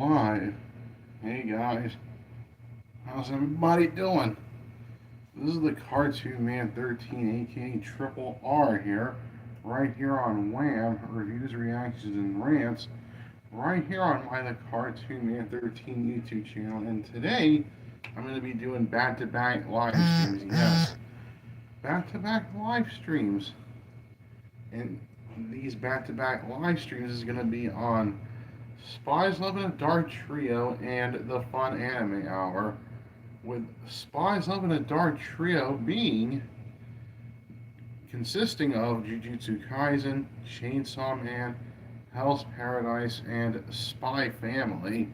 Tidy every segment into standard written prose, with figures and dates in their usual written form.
Live. Hey guys, how's everybody doing? This is the Cartoon Man 13, aka Triple R here, right here on Wham! Reviews, Reactions, and Rants, right here on my The Cartoon Man 13 YouTube channel. And today, I'm going to be doing back-to-back live streams. Yes, back-to-back live streams. And these back-to-back live streams is going to be on Spies Love in a Dark Trio and the Fun Anime Hour, with Spies Love in a Dark Trio being consisting of Jujutsu Kaisen, Chainsaw Man, Hell's Paradise, and Spy Family.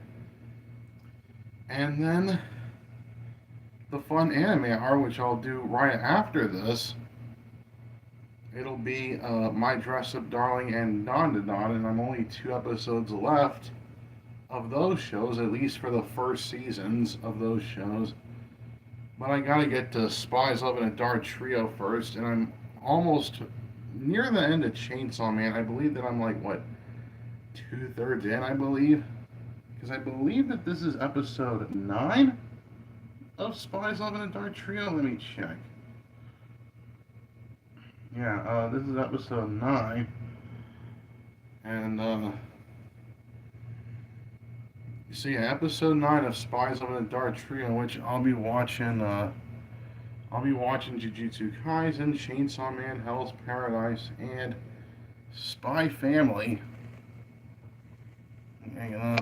And then the Fun Anime Hour, which I'll do right after this, it'll be My Dress Up Darling and Don to Don, and I'm only 2 episodes left of those shows, at least for the first seasons of those shows. But I gotta get to Spies Love in a Dark Trio first, and I'm almost near the end of Chainsaw Man. I believe that I'm like, what, 2/3 in, I believe? Because I believe that this is episode 9 of Spies Love in a Dark Trio. Let me check. Yeah, this is episode 9. And, so yeah, episode 9 of Spies Love in a Dark Trio, which I'll be watching Jujutsu Kaisen, Chainsaw Man, Hell's Paradise, and Spy Family. Okay, I'm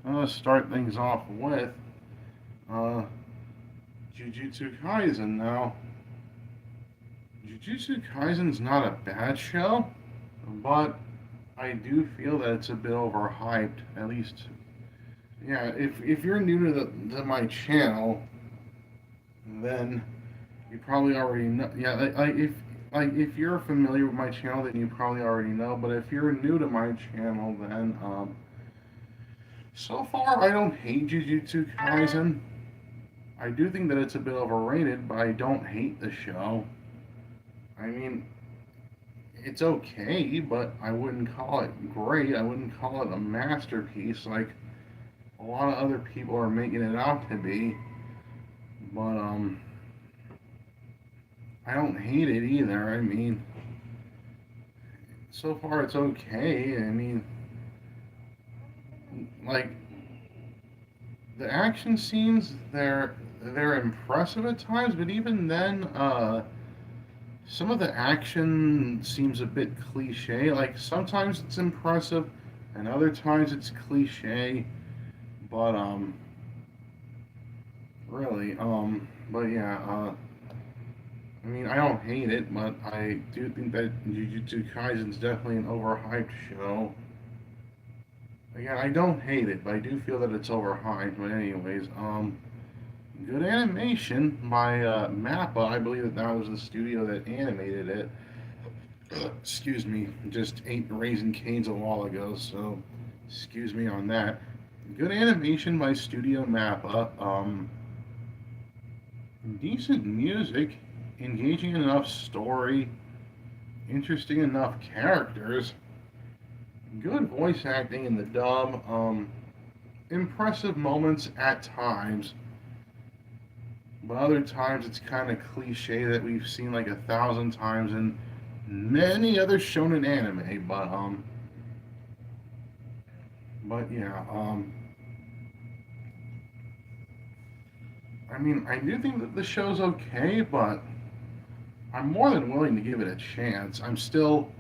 gonna start things off with Jujutsu Kaisen. Now, Jujutsu Kaisen's not a bad show, but I do feel that it's a bit overhyped. At least, yeah. If you're new to my channel, then you probably already know. Yeah, if you're familiar with my channel, then you probably already know. But if you're new to my channel, then so far I don't hate Jujutsu Kaisen. I do think that it's a bit overrated, but I don't hate the show. I mean, it's okay, but I wouldn't call it great. I wouldn't call it a masterpiece like a lot of other people are making it out to be. But I don't hate it either. I mean, so far it's okay. I mean, like the action scenes, they're impressive at times, but even then, some of the action seems a bit cliche. Like sometimes it's impressive, and other times it's cliche. But really, but yeah, I mean, I don't hate it, but I do think that Jujutsu Kaisen's definitely an overhyped show. Again, I don't hate it, but I do feel that it's overhyped. But anyways, good animation by Mappa. I believe that that was the studio that animated it. Excuse me, just ate Raisin Canes a while ago, so excuse me on that. Good animation by Studio Mappa. Decent music, engaging enough story, interesting enough characters, good voice acting in the dub, impressive moments at times, but other times it's kind of cliche that we've seen like 1,000 times in many other shonen anime. But yeah, I mean, I do think that the show's okay, but I'm more than willing to give it a chance. I still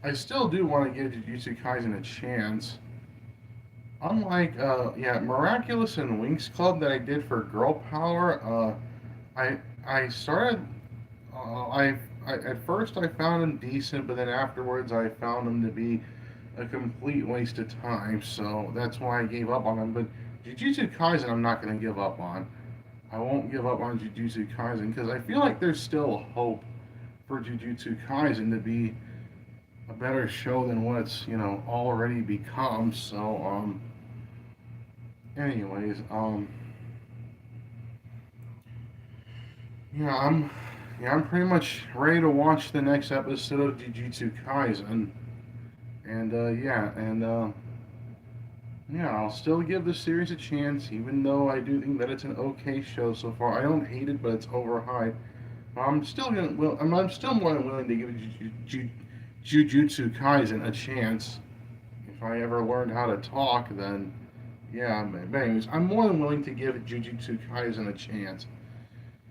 do want to give Jujutsu Kaisen a chance. Unlike, yeah, Miraculous and Winx Club that I did for Girl Power, I started, at first I found them decent, but then afterwards I found them to be a complete waste of time, so that's why I gave up on them. But Jujutsu Kaisen I'm not going to give up on. I won't give up on Jujutsu Kaisen because I feel like there's still hope for Jujutsu Kaisen to be a better show than what it's already become. So anyways, yeah, I'm pretty much ready to watch the next episode of Jujutsu Kaisen. And yeah, and Yeah, I'll still give the series a chance, even though I do think that it's an okay show so far. I don't hate it, but it's overhyped. I'm still more than willing to give Jujutsu Kaisen a chance. If I ever learned how to talk, then yeah. But anyways, I'm more than willing to give Jujutsu Kaisen a chance.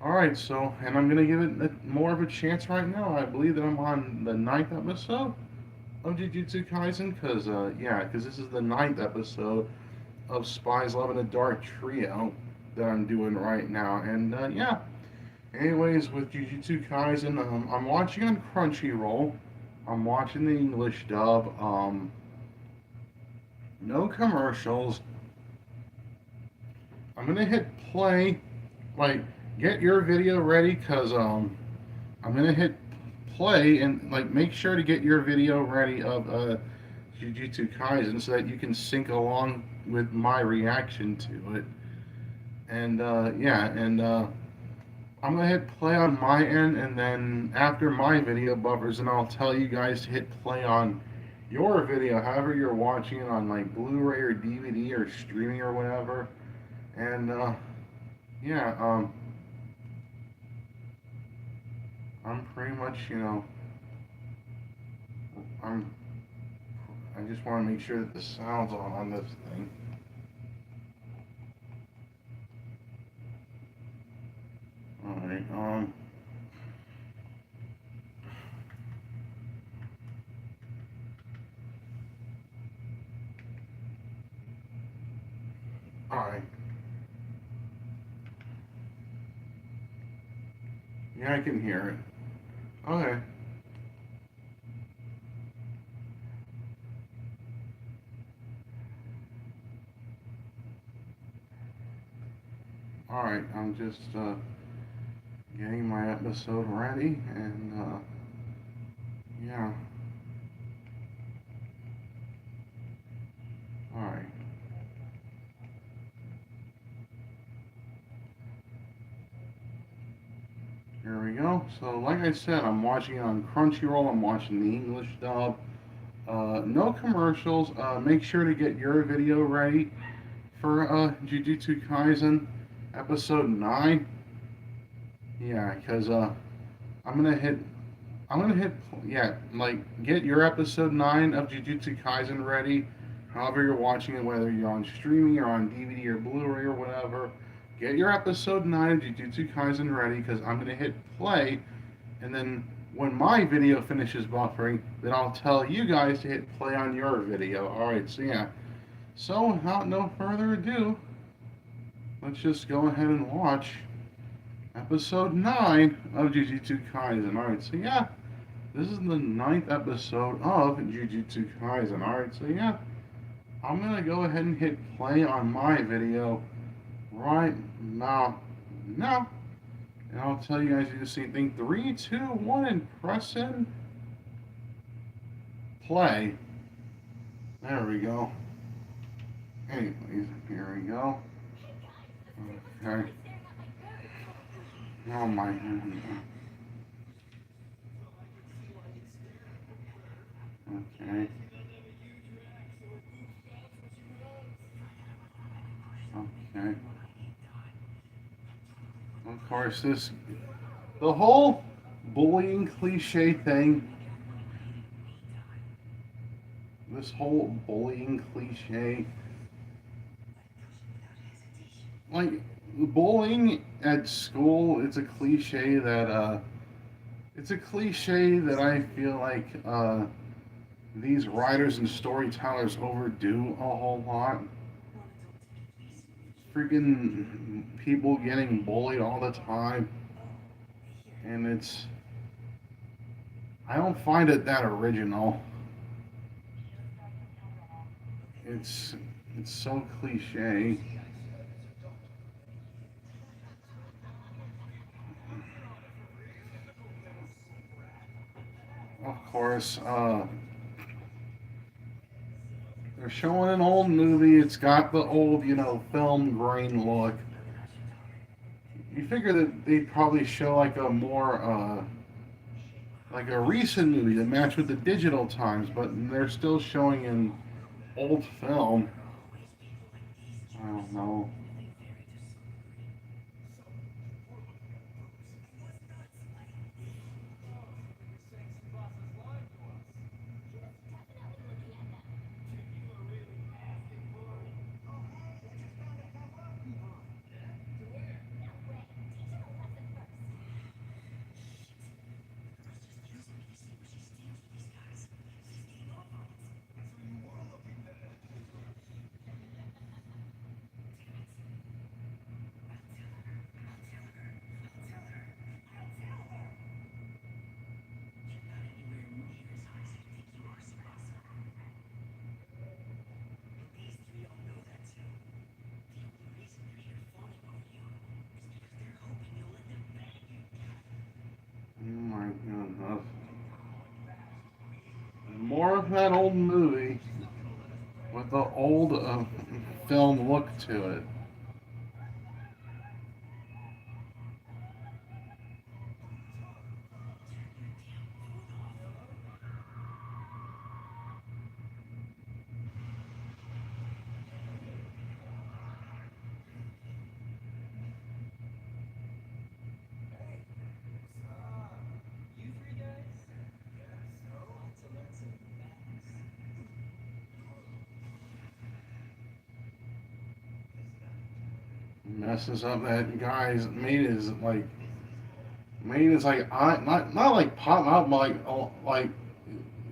All right, so and I'm gonna give it more of a chance right now. I believe that I'm on the ninth episode of Jujutsu Kaisen, because this is the ninth episode of Spies, Love, and a Dark Trio that I'm doing right now, and yeah. Anyways, with Jujutsu Kaisen, I'm watching on Crunchyroll. I'm watching the English dub. No commercials. I'm gonna hit play. Like, get your video ready, cause I'm gonna hit play and like make sure to get your video ready of Jujutsu Kaisen so that you can sync along with my reaction to it. And I'm gonna hit play on my end, and then after my video buffers, and I'll tell you guys to hit play on your video, however you're watching it on like Blu-ray or DVD or streaming or whatever. And yeah, I'm pretty much, I'm. I just want to make sure that the sound's on this thing. All right. All right. Yeah, I can hear it. Okay. All right. I'm just getting my episode ready, and yeah. All right. Here we go. So, like I said, I'm watching it on Crunchyroll. I'm watching the English dub. No commercials. Make sure to get your video ready for Jujutsu Kaisen episode 9. Yeah, because I'm gonna hit. I'm gonna hit. Yeah, like get your episode 9 of Jujutsu Kaisen ready. However you're watching it, whether you're on streaming or on DVD or Blu-ray or whatever, get your episode 9 of Jujutsu Kaisen ready because I'm gonna hit play, and then when my video finishes buffering, then I'll tell you guys to hit play on your video. All right, so yeah. So without no further ado, let's just go ahead and watch episode 9 of Jujutsu Kaisen. Alright, so yeah, this is the ninth episode of Jujutsu Kaisen. Alright, so yeah, I'm gonna go ahead and hit play on my video right now. And I'll tell you guys to do the same thing. 3, 2, 1, and press in play. There we go. Anyways, here we go. Okay. Oh my god. Okay. Okay. Of course, the whole bullying cliche thing, this whole bullying cliche, like, bullying at school, it's a cliche that I feel like these writers and storytellers overdo a whole lot. Freaking people getting bullied all the time, and I don't find it that original. It's so cliche. Of course, they're showing an old movie. It's got the old, film grain look. You figure that they'd probably show like a more, like a recent movie to match with the digital times, but they're still showing an old film. I don't know. Oh my goodness. More of that old movie with the old film look to it. Messes up that guy's made his like eye, not like pop out, but like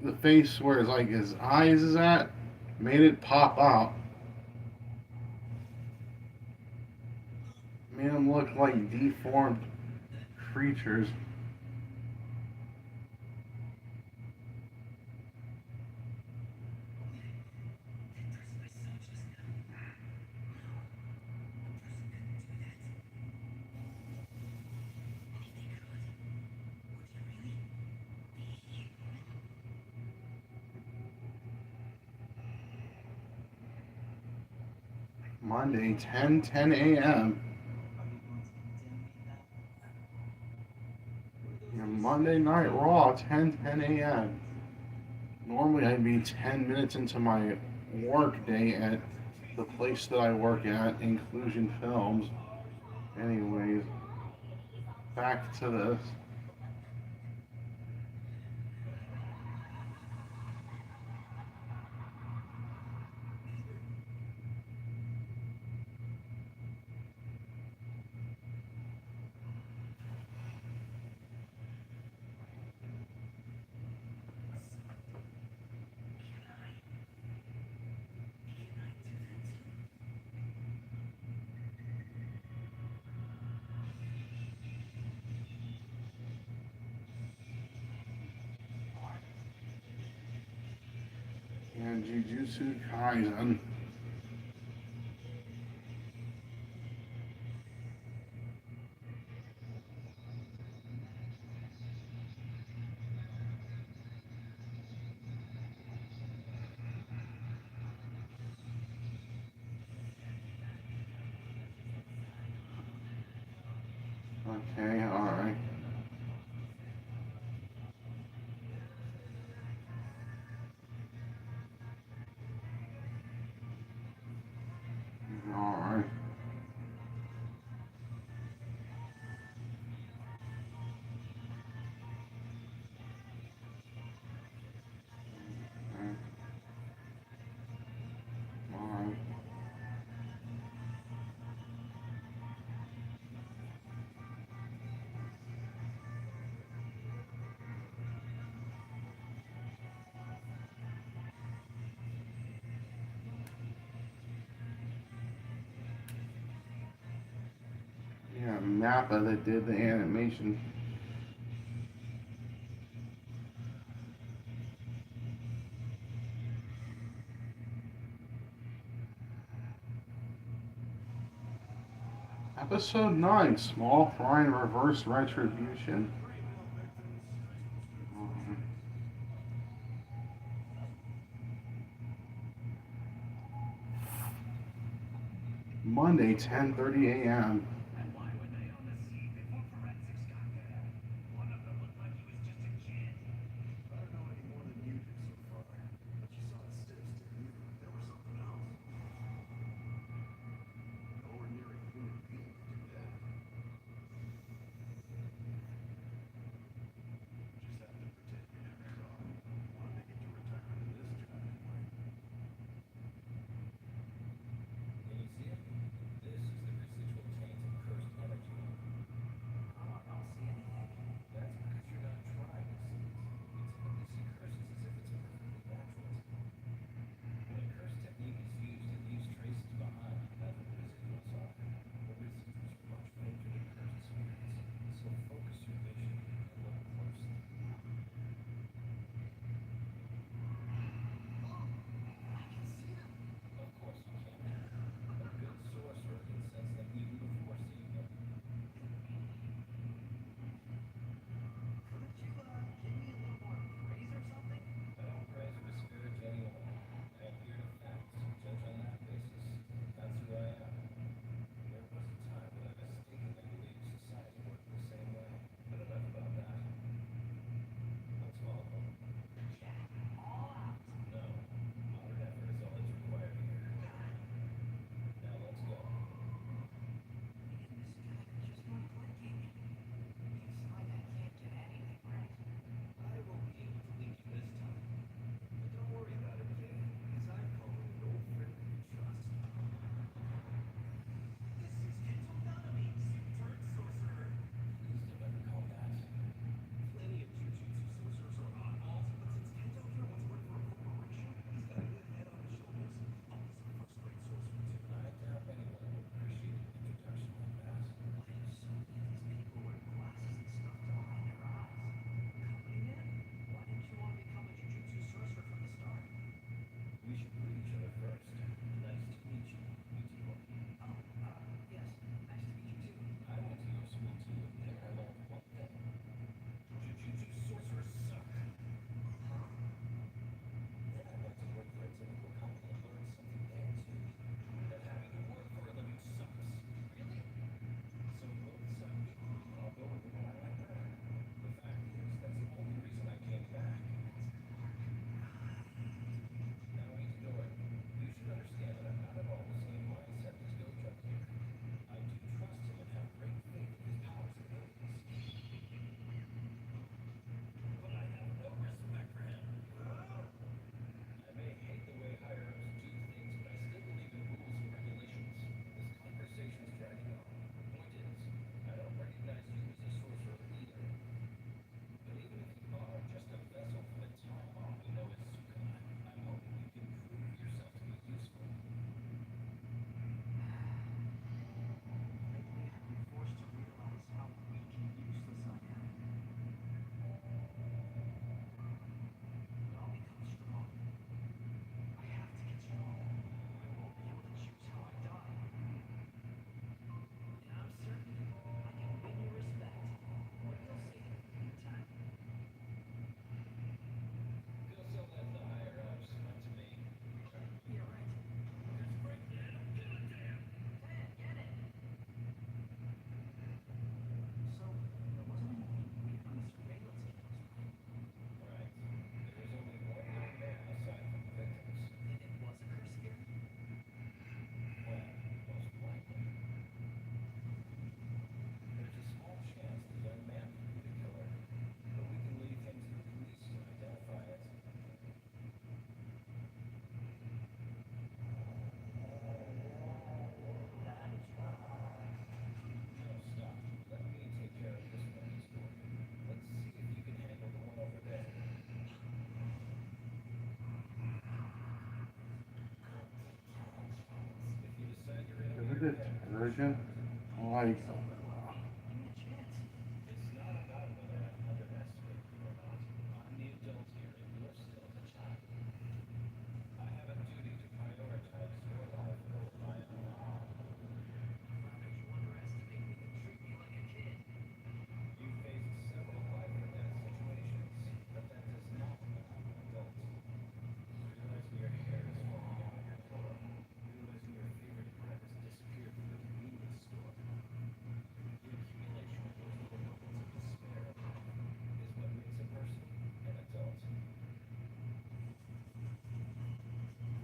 the face where it's like his eyes is at, made it pop out. Made him look like deformed creatures. Monday, 10 a.m. Monday Night Raw, 10 a.m. Normally I'd be 10 minutes into my work day at the place that I work at, Inclusion Films. Anyways, back to this. And Jujutsu Kaisen. Okay, alright. Alright. Alright. Yeah, Mappa that did the animation. Episode 9, Small Fry and Reverse Retribution. Monday, 10:30 a.m. detergent? Like,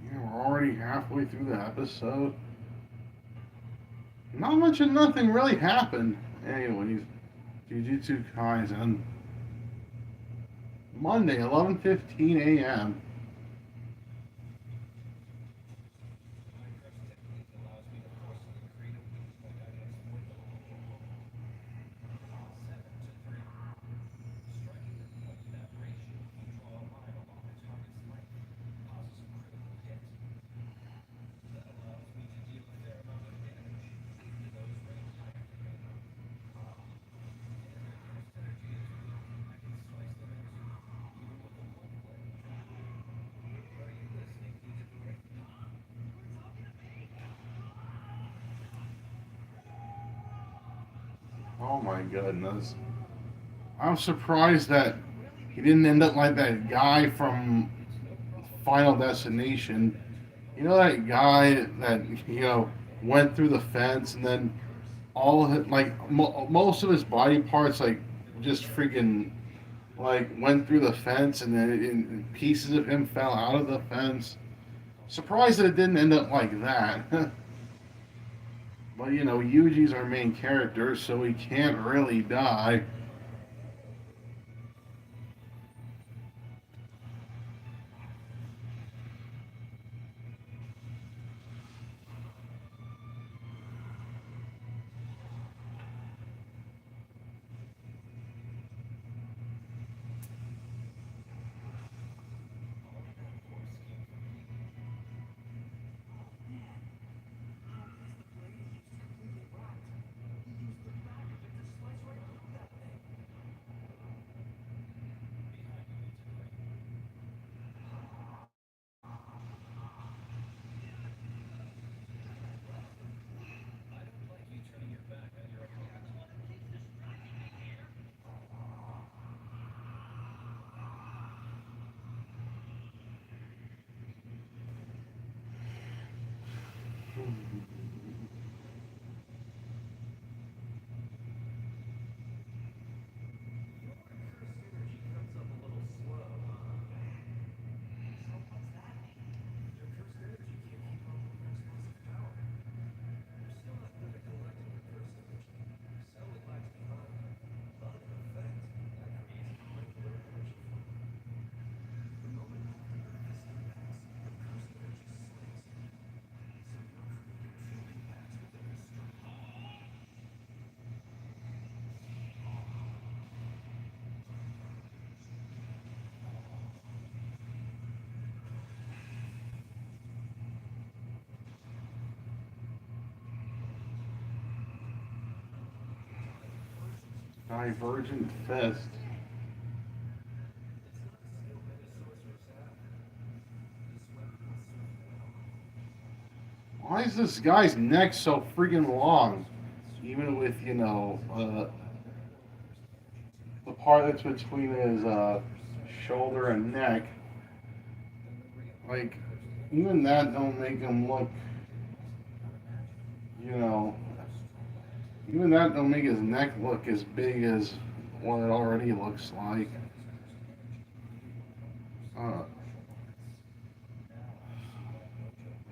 yeah, we're already halfway through the episode. Not much of nothing really happened. Anyways, Jujutsu Kaisen. Monday, 11:15 a.m. Oh my goodness. I'm surprised that he didn't end up like that guy from Final Destination. You know that guy that went through the fence and then all of it, like most of his body parts, like just freaking like went through the fence and then pieces of him fell out of the fence. Surprised that it didn't end up like that. But Yuji's our main character, so he can't really die. Divergent Fist. Why is this guy's neck so freaking long? Even with, the part that's between his shoulder and neck. Like, even that don't make him look, you know, even that don't make his neck look as big as what it already looks like. Uh,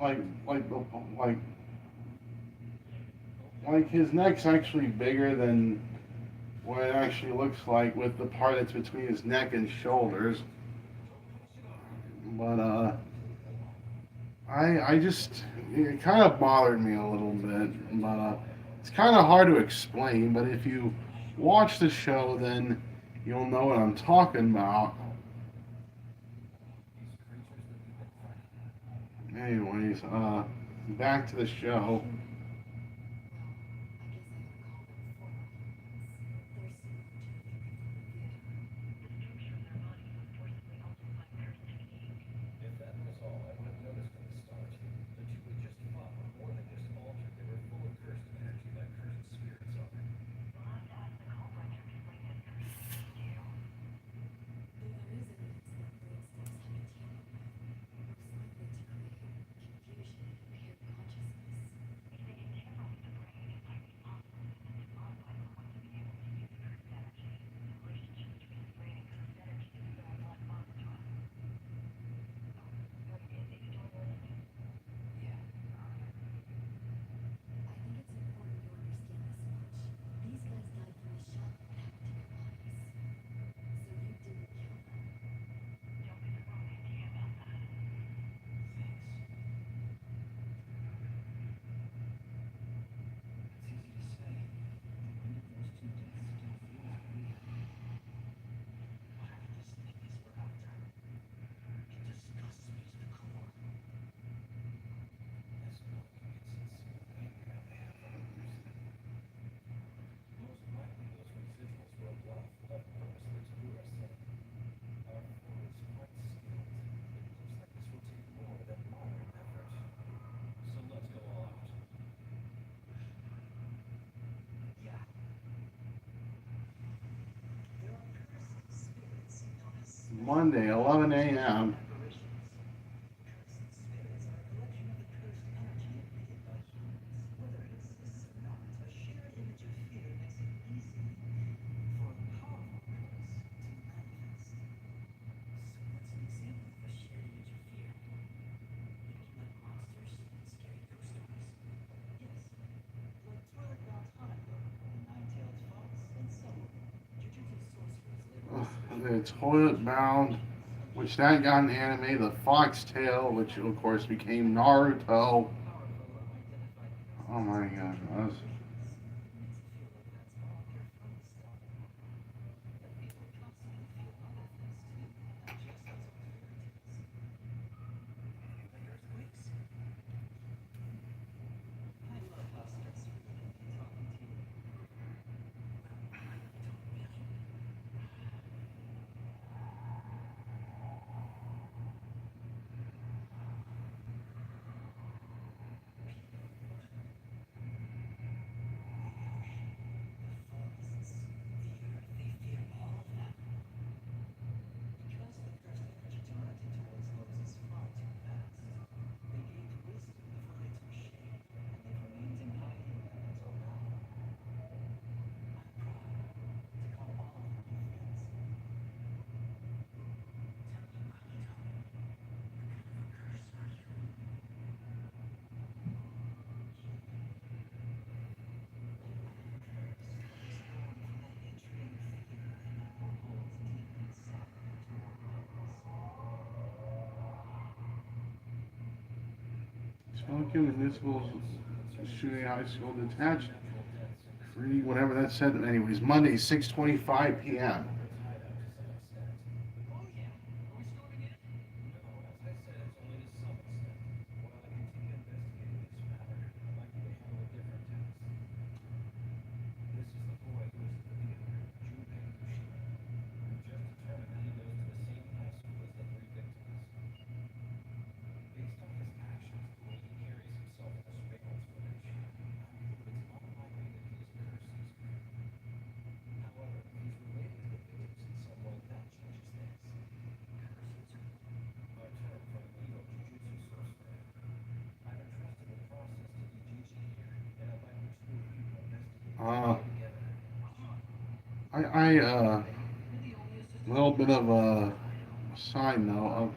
like, like, like, like his neck's actually bigger than what it actually looks like with the part that's between his neck and shoulders. But I just it kind of bothered me a little bit. But it's kind of hard to explain. But if you watch the show, then you'll know what I'm talking about. Anyways, back to the show. Monday, 11 a.m. The Toilet Bound, which that got an anime, the Foxtail, which of course became Naruto. Oh my gosh. Spokane Municipal Shooting High School Detached. Free, whatever that said. Anyways, Monday, 6:25 p.m. Uh, a little bit of a side note.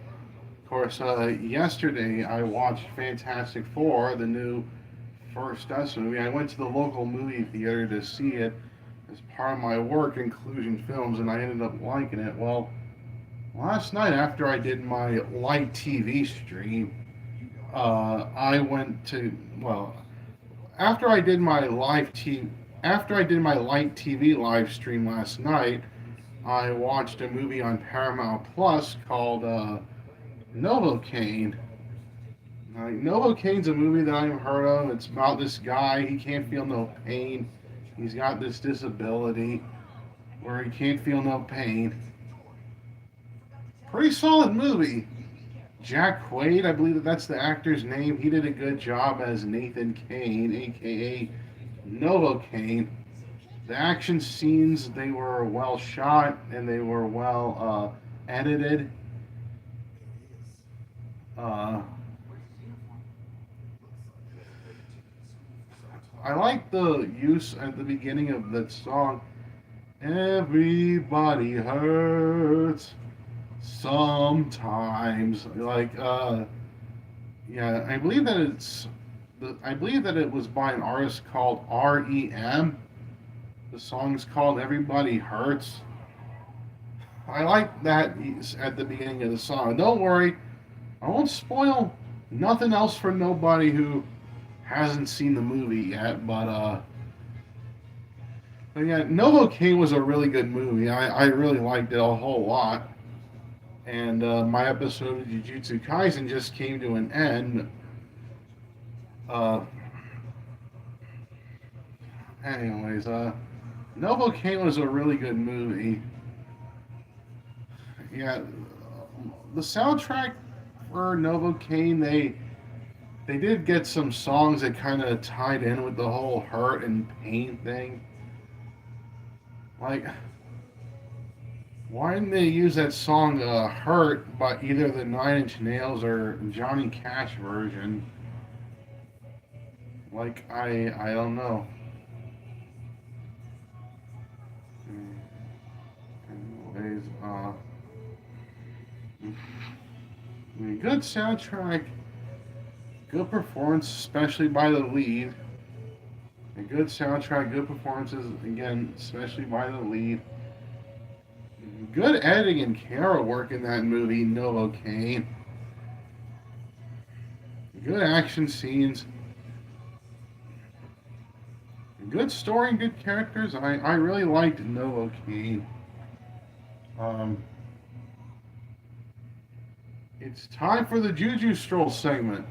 Of course, yesterday I watched Fantastic Four, the new first S movie. I went to the local movie theater to see it as part of my work, Inclusion Films, and I ended up liking it. Well, last night after I did my light TV stream, I went to well after I did my live TV after I did my light TV live stream last night. I watched a movie on Paramount Plus called Novocaine. Novocaine's a movie that I've heard of. It's about this guy. He can't feel no pain. He's got this disability where he can't feel no pain. Pretty solid movie. Jack Quaid, I believe that's the actor's name. He did a good job as Nathan Kane, aka Novocaine. The action scenes, they were well shot and they were well edited. Uh, I like the use at the beginning of that song. Everybody hurts sometimes. Yeah, I believe that it was by an artist called REM. The song's called Everybody Hurts. I like that at the beginning of the song. Don't worry, I won't spoil nothing else for nobody who hasn't seen the movie yet, but yeah, Novocaine was a really good movie. I really liked it a whole lot. And my episode of Jujutsu Kaisen just came to an end. Uh, anyways, Novocaine was a really good movie. Yeah, the soundtrack for Novocaine, they did get some songs that kind of tied in with the whole hurt and pain thing. Like, Why didn't they use that song "Hurt" by either the Nine Inch Nails or Johnny Cash version? Like I don't know. Anyways, good soundtrack, good performance, especially by the lead. A good soundtrack, good performances again, especially by the lead. Good editing and camera work in that movie, Novocaine. Good action scenes. Good story and good characters. I really liked Novocaine. Um, it's time for the Juju Stroll segment.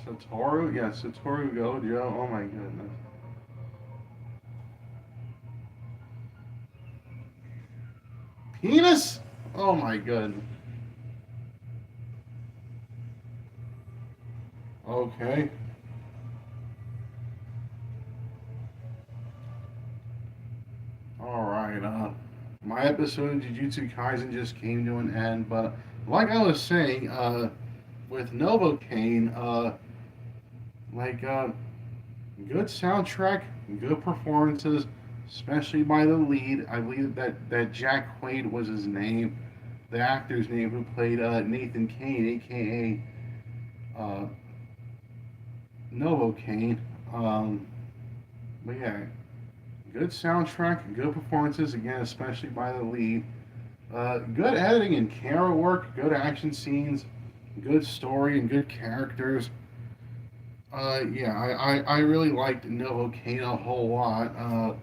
Satoru? Yeah, Satoru Gojo. Oh my goodness. Penis? Oh my goodness. Okay. Alright, my episode of Jujutsu Kaisen just came to an end, but like I was saying, with Novocaine, like, good soundtrack, good performances, especially by the lead. I believe that Jack Quaid was his name, the actor's name who played Nathan Kane, aka Novocaine. Um, but yeah, good soundtrack, good performances again, especially by the lead. Good editing and camera work, good action scenes, good story and good characters. Yeah, I really liked Novocaine a whole lot.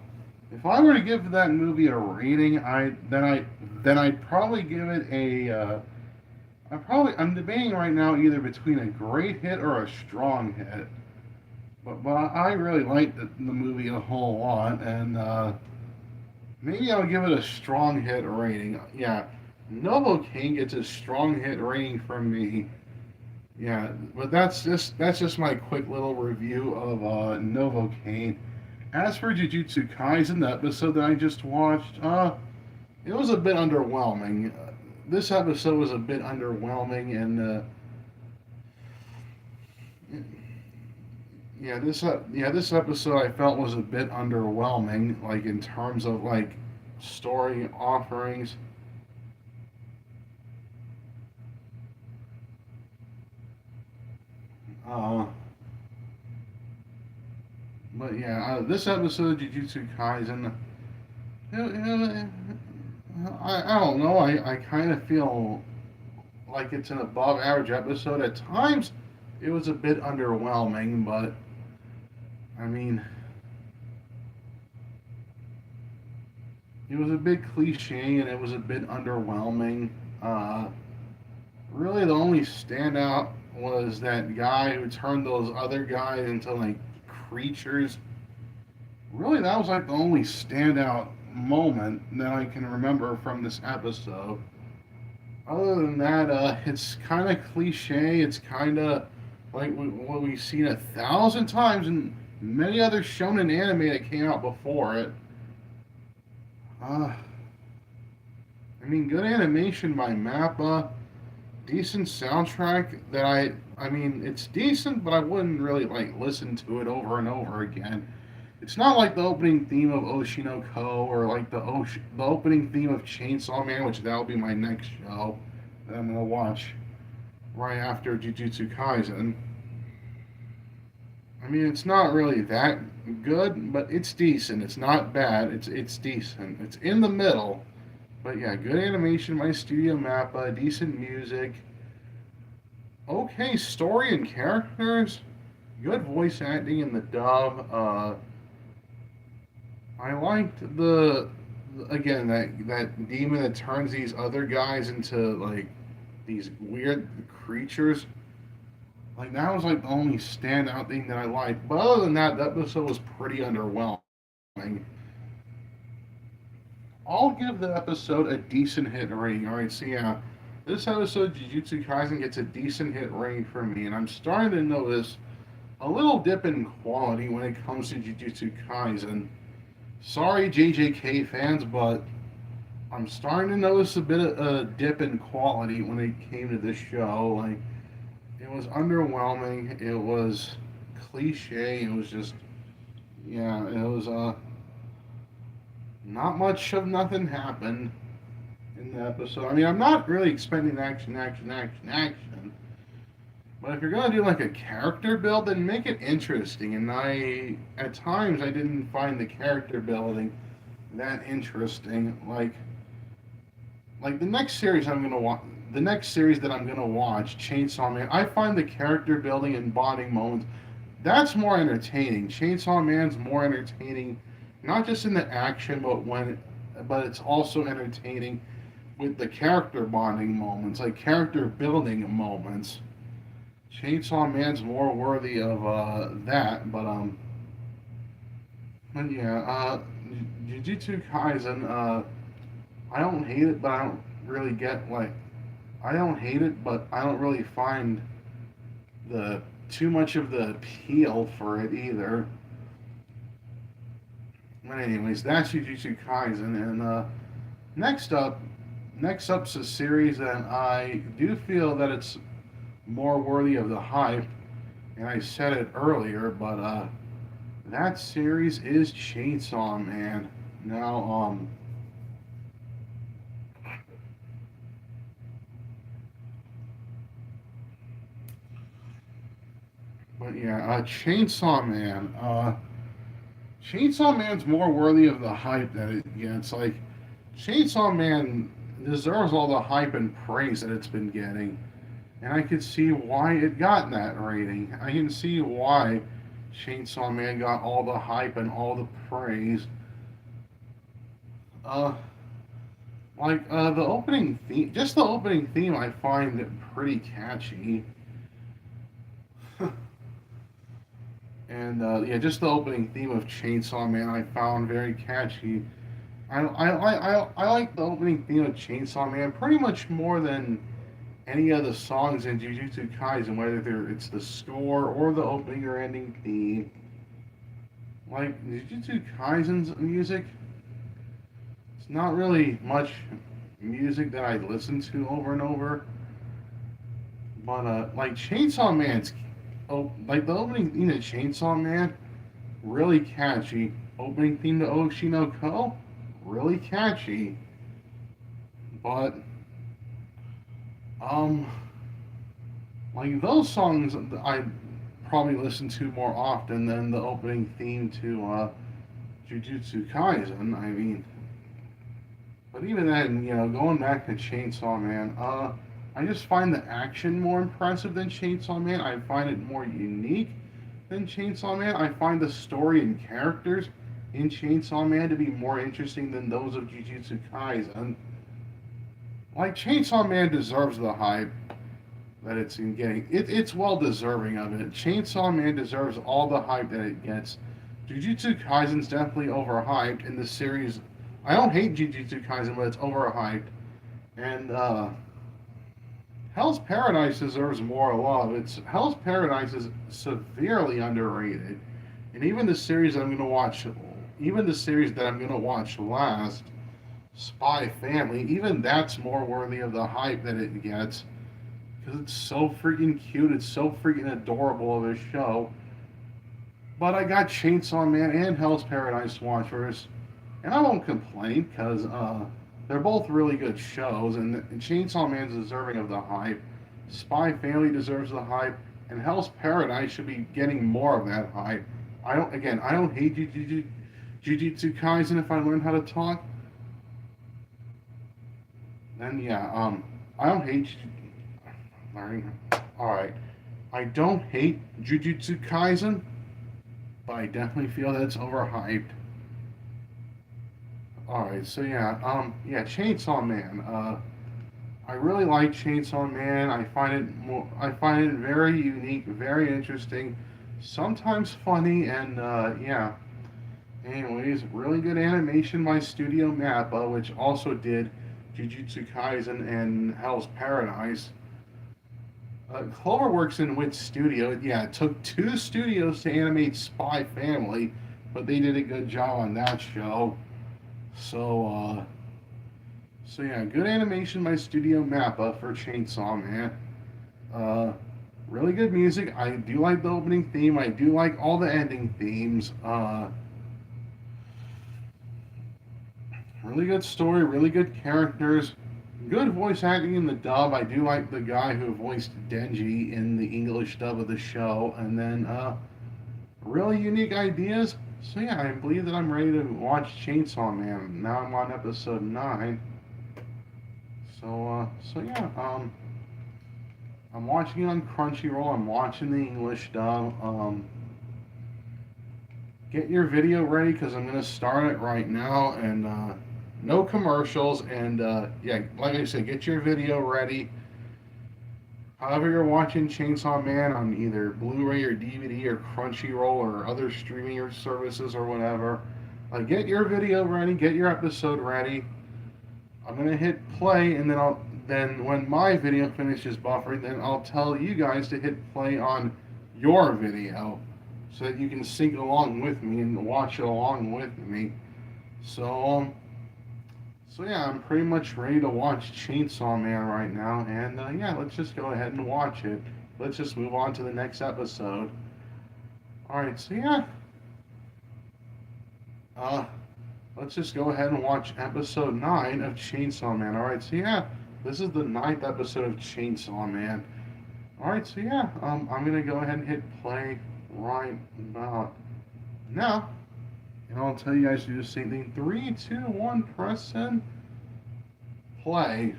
If I were to give that movie a rating, I'd probably give it a. I'm debating right now either between a great hit or a strong hit. But I really liked the movie a whole lot, and maybe I'll give it a strong hit rating. Yeah, Novocaine gets a strong hit rating from me. Yeah, but that's just my quick little review of Novocaine. As for Jujutsu Kaisen, the episode that I just watched, it was a bit underwhelming. This episode was a bit underwhelming, and this episode I felt was a bit underwhelming, like in terms of like story offerings. Uh, but yeah, this episode of Jujutsu Kaisen, I don't know. I kind of feel like it's an above average episode. At times, it was a bit underwhelming, but I mean, it was a bit cliche and it was a bit underwhelming. Uh, Really, the only standout was that guy who turned those other guys into like creatures. Really, that was like the only standout moment that I can remember from this episode. Other than that, it's kind of cliche. It's kind of like what we've seen 1,000 times in many other shonen anime that came out before it. Uh, I mean, good animation by Mappa, decent soundtrack that I mean, it's decent, but I wouldn't really like listen to it over and over again. It's not like the opening theme of Oshinoko or like the opening theme of Chainsaw Man, which that'll be my next show that I'm gonna watch right after Jujutsu Kaisen. I mean, it's not really that good, but it's decent. It's not bad. It's decent. It's in the middle. But yeah, good animation by Studio Mappa, decent music, okay story and characters, good voice acting in the dub. I liked the again that demon that turns these other guys into like these weird creatures. Like that was like the only standout thing that I liked. But other than that, the episode was pretty underwhelming. I'll give the episode a decent hit rating. All right, so yeah, this episode Jujutsu Kaisen gets a decent hit rating for me, and I'm starting to notice a little dip in quality when it comes to Jujutsu Kaisen. Sorry, JJK fans, but I'm starting to notice a bit of a dip in quality when it came to this show. Like, it was underwhelming. It was cliche. It was just, yeah, it was not much of nothing happened in the episode. I mean, I'm not really expecting action, action, action, action. But if you're gonna do like a character build, then make it interesting. And at times, I didn't find the character building that interesting. Like the next series I'm gonna watch, the next series that I'm gonna watch, Chainsaw Man. I find the character building and bonding moments that's more entertaining. Chainsaw Man's more entertaining, not just in the action, but it's also entertaining with the character bonding moments, like character building moments. Chainsaw Man's more worthy of that, but yeah, Jujutsu Kaisen. I don't hate it, but I don't really get like. I don't hate it, but I don't really find the too much of the appeal for it either. But anyways, that's Jujutsu Kaisen, and next up, next up's a series that I do feel that it's more worthy of the hype, and I said it earlier, but that series is Chainsaw Man. Now, but yeah, Chainsaw Man. Chainsaw Man's more worthy of the hype that it gets. Like, Chainsaw Man deserves all the hype and praise that it's been getting. And I can see why it got that rating. I can see why Chainsaw Man got all the hype and all the praise. Uh, the opening theme, just the opening theme, I find it pretty catchy. And yeah, just the opening theme of Chainsaw Man, I found very catchy. I like the opening theme of Chainsaw Man pretty much more than any of the songs in Jujutsu Kaisen, whether it's the score or the opening or ending theme. Like Jujutsu Kaisen's music, it's not really much music that I listen to over and over. But like Chainsaw Man's, like the opening theme to Chainsaw Man, really catchy. Opening theme to Oshino Ko, really catchy. But um, like those songs, I probably listen to more often than the opening theme to Jujutsu Kaisen. I mean, but even then, going back to Chainsaw Man, I just find the action more impressive than Chainsaw Man. I find it more unique than Chainsaw Man. I find the story and characters in Chainsaw Man to be more interesting than those of Jujutsu Kaisen. Like, Chainsaw Man deserves the hype that it's in getting. It's well deserving of it. Chainsaw Man deserves all the hype that it gets. Jujutsu Kaisen's definitely overhyped in the series. I don't hate Jujutsu Kaisen, but it's overhyped. And Hell's Paradise deserves more love. Hell's Paradise is severely underrated, and even the series that I'm gonna watch, even the series that I'm gonna watch last, Spy Family, even that's more worthy of the hype that it gets because it's so freaking cute. It's so freaking adorable of a show. But I got Chainsaw Man and Hell's Paradise to watch first, and I won't complain because they're both really good shows, and Chainsaw Man's deserving of the hype. Spy Family deserves the hype, and Hell's Paradise should be getting more of that hype. I don't hate Jujutsu Kaisen if I learn how to talk. Then yeah, I don't hate. All right, I don't hate Jujutsu Kaisen, but I definitely feel that it's overhyped. All right, so yeah, Chainsaw Man. I really like Chainsaw Man. I find it very unique, very interesting, sometimes funny, and yeah. Anyways, really good animation by Studio Mappa, which also did Jujutsu Kaisen and Hell's Paradise. Cloverworks in which studio? Yeah, it took two studios to animate Spy Family, but they did a good job on that show. So, so yeah, good animation by Studio Mappa for Chainsaw Man. Uh, really good music. I do like the opening theme. I do like all the ending themes. Really good story. Really good characters. Good voice acting in the dub. I do like the guy who voiced Denji in the English dub of the show. And then, really unique ideas. So yeah, I believe that I'm ready to watch Chainsaw Man. Now I'm on episode 9. So yeah, I'm watching it on Crunchyroll. I'm watching the English dub. Get your video ready because I'm gonna start it right now, and no commercials. And yeah, like I said, get your video ready. However, you're watching Chainsaw Man on either Blu-ray or DVD or Crunchyroll or other streaming services or whatever, get your video ready. Get your episode ready. I'm gonna hit play, and then when my video finishes buffering, then I'll tell you guys to hit play on your video, so that you can sync along with me and watch it along with me. So so yeah, I'm pretty much ready to watch Chainsaw Man right now, and yeah, let's just go ahead and watch it. Let's just move on to the next episode. All right, so yeah, uh, let's just go ahead and watch episode 9 of Chainsaw Man. All right, so yeah, this is the ninth episode of Chainsaw Man. All right, so yeah, I'm gonna go ahead and hit play right about now, and I'll tell you guys to do the same thing. 3, 2, 1, press and play.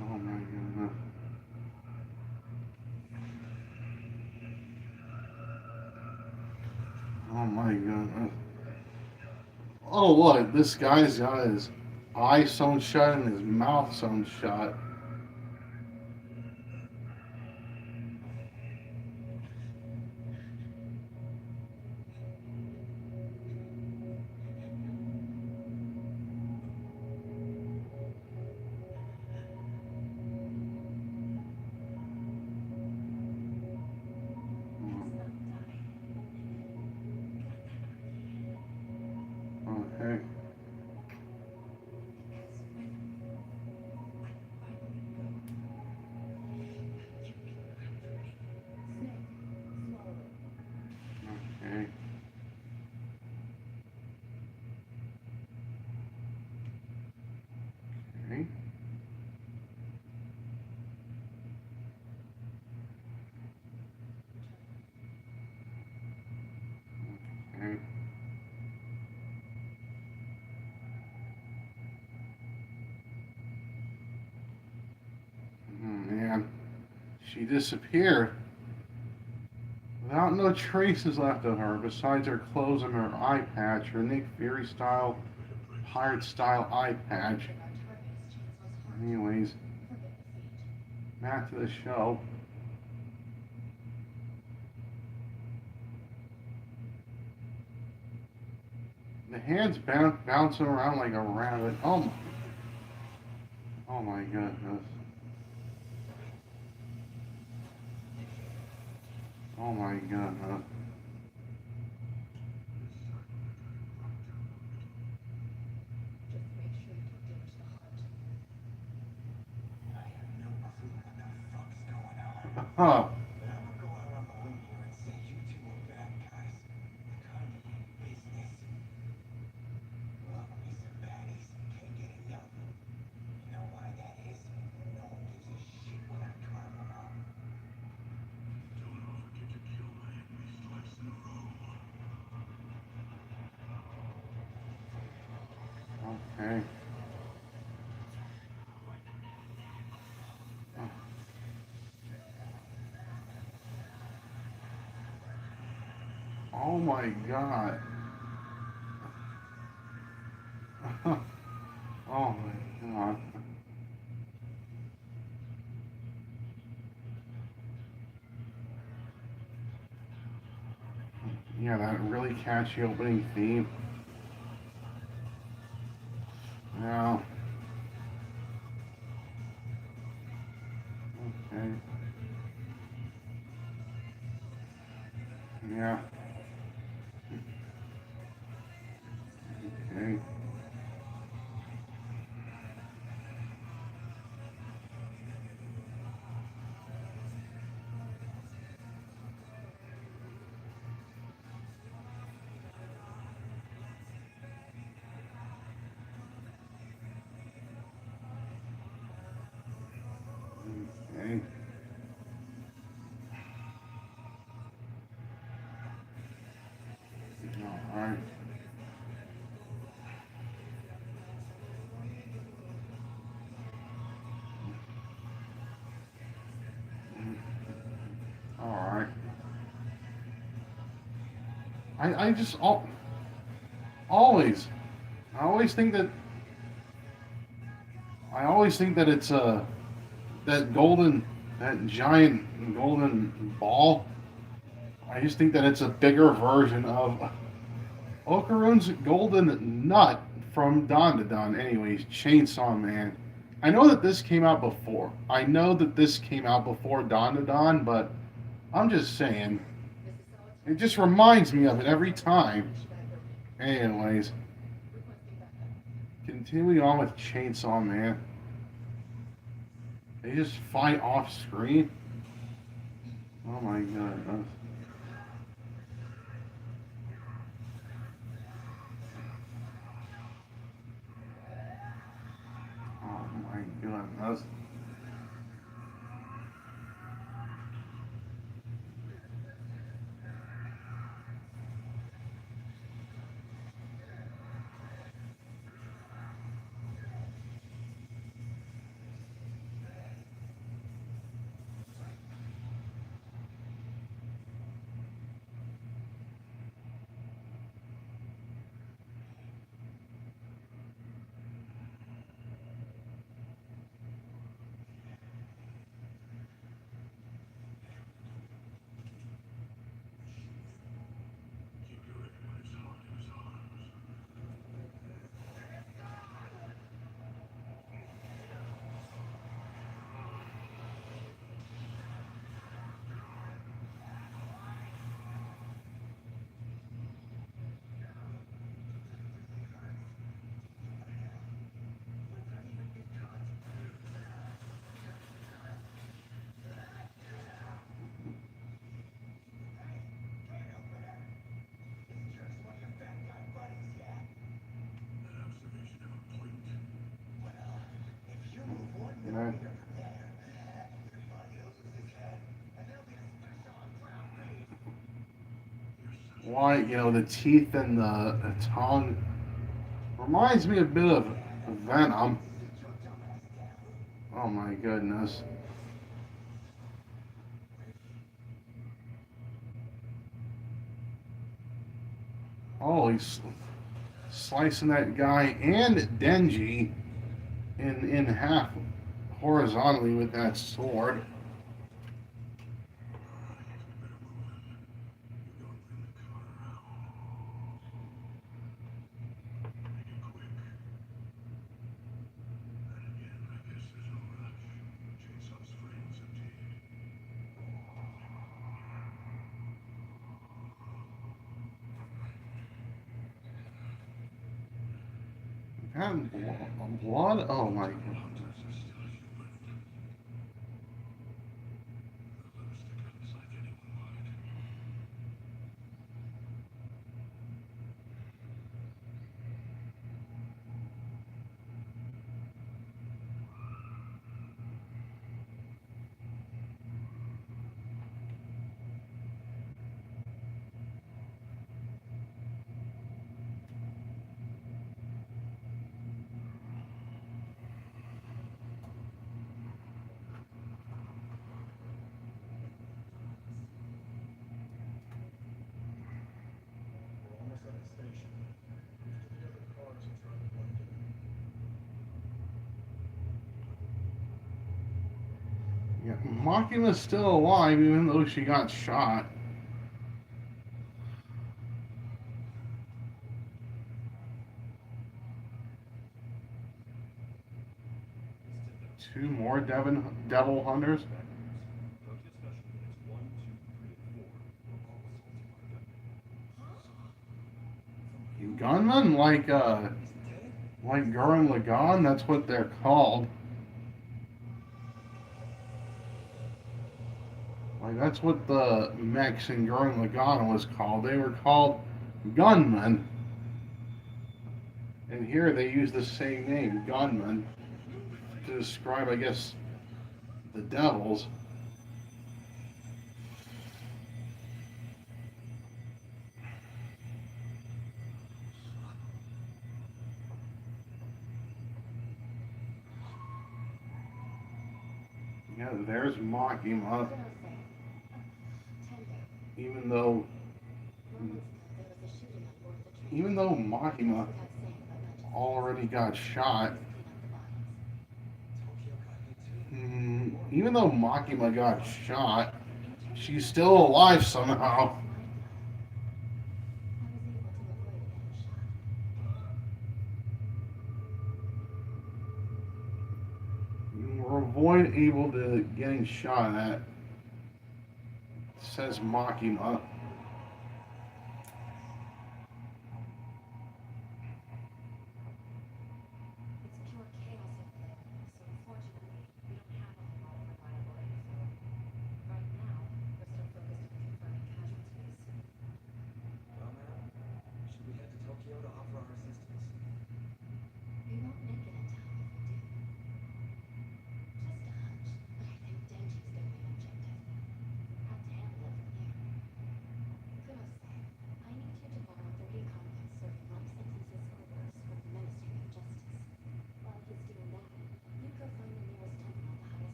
Oh my goodness. Oh my goodness. Oh look, this guy's got his eyes sewn shut and his mouth sewn shut. Okay. Okay. Okay. Okay. Oh man. She disappeared without no traces left of her besides her clothes and her eye patch, her Nick Fury style, pirate style eye patch. Anyways, back to the show. The hands bouncing around like a rabbit. Oh my goodness. Oh my goodness. Huh. Okay. Oh my god. Oh my god. Yeah, that really catchy opening theme. Yeah. Okay. Yeah. Okay. Okay. All right. All right. I just always I always think that it's that giant golden ball. I just think that it's a bigger version of Okaru's golden nut from Don to Don. Anyways, Chainsaw Man. I know that this came out before. I know that this came out before Don to Don, but I'm just saying, it just reminds me of it every time. Anyways, continuing on with Chainsaw Man. They just fight off screen. Oh my god. Oh my goodness. Man. Why, the teeth and the tongue reminds me a bit of Venom. Oh my goodness. Oh, he's slicing that guy and Denji in half horizontally with that sword. And blood? Oh my goodness. Yeah, Makima's still alive even though she got shot. Two more devil hunters. Gunmen like Gurren Lagann. That's what they're called. Like that's what the mechs in Gurren Lagann was called. They were called gunmen. And here they use the same name, gunmen, to describe, I guess, the devils. Yeah, there's Makima. Even though, even though Makima already got shot, even though Makima got shot, she's still alive somehow. We're avoid able to getting shot at, says Makima.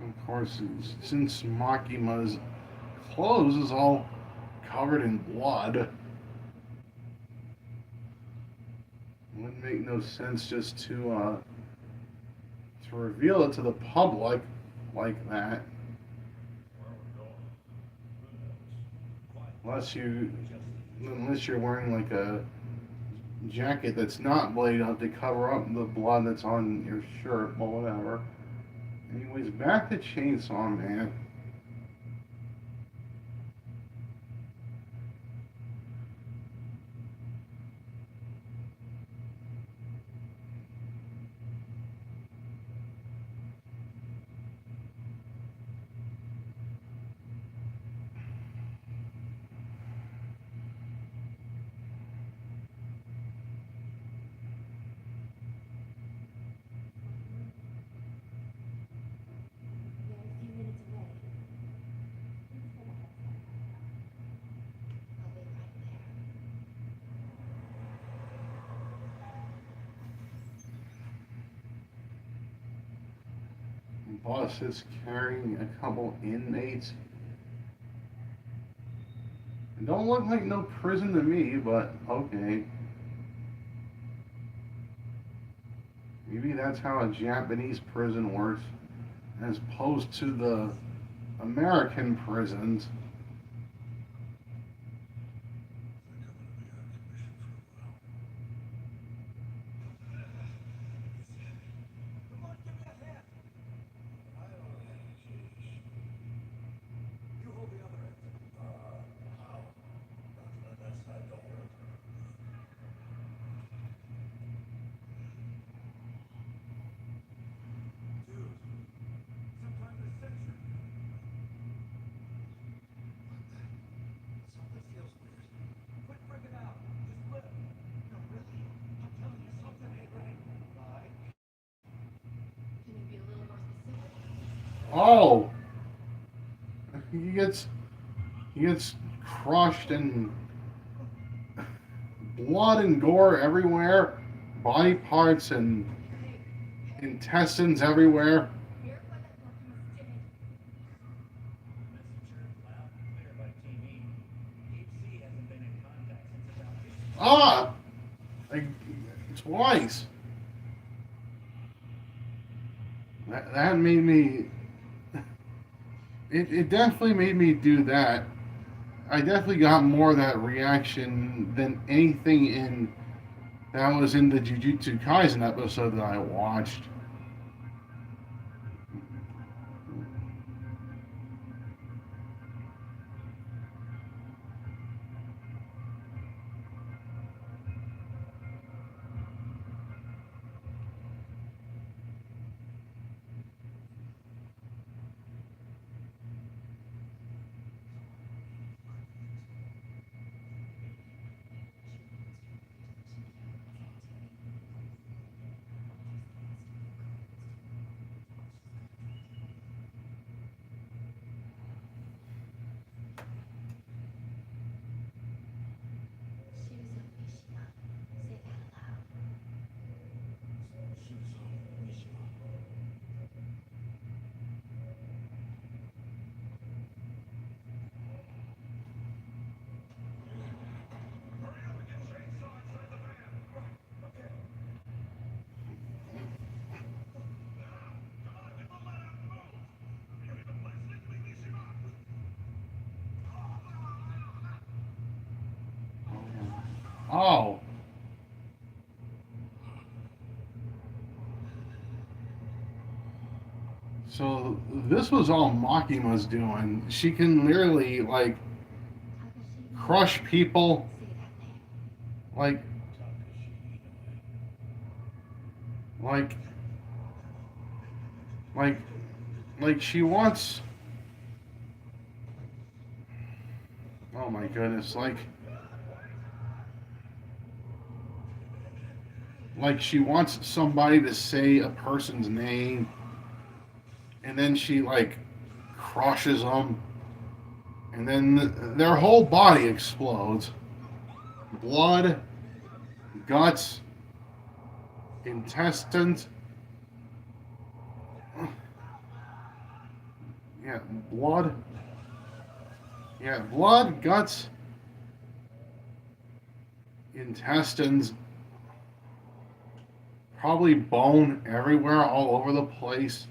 Of course, since Makima's clothes is all covered in blood, it wouldn't make no sense just to reveal it to the public like that, unless you're wearing like a jacket that's not bladed up to cover up the blood that's on your shirt, but whatever. Anyways, back to Chainsaw Man. Bus is carrying a couple inmates. It don't look like no prison to me, but okay. Maybe that's how a Japanese prison works, as opposed to the American prisons. Oh, he gets he gets crushed and blood and gore everywhere, body parts and intestines everywhere. Ah, like twice. That made me it definitely made me do that. I definitely got more of that reaction than anything in that was in the Jujutsu Kaisen episode that I watched. Oh, so this was all Makima's doing. She can literally like crush people, like like like like she wants. Oh my goodness, like she wants somebody to say a person's name, and then she like crushes them, and then their whole body explodes. Blood, guts, intestines. Yeah, blood. Yeah, blood, guts, intestines, probably bone everywhere, all over the place.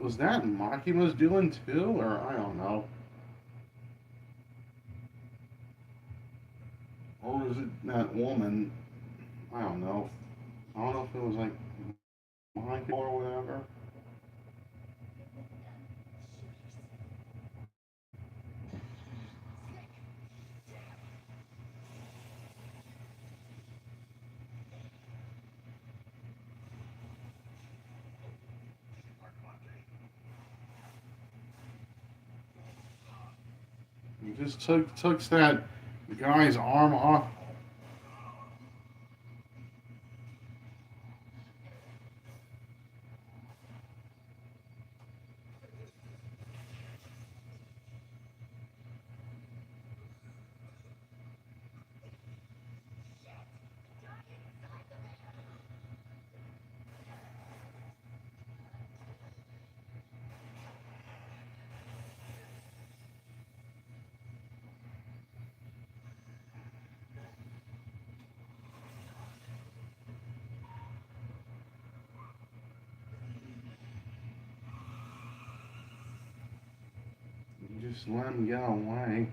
Was that Makima's doing too, or I don't know, or was it that woman? I don't know. I don't know if it was like Makima or whatever. He just took that guy's arm off. Just let him get away.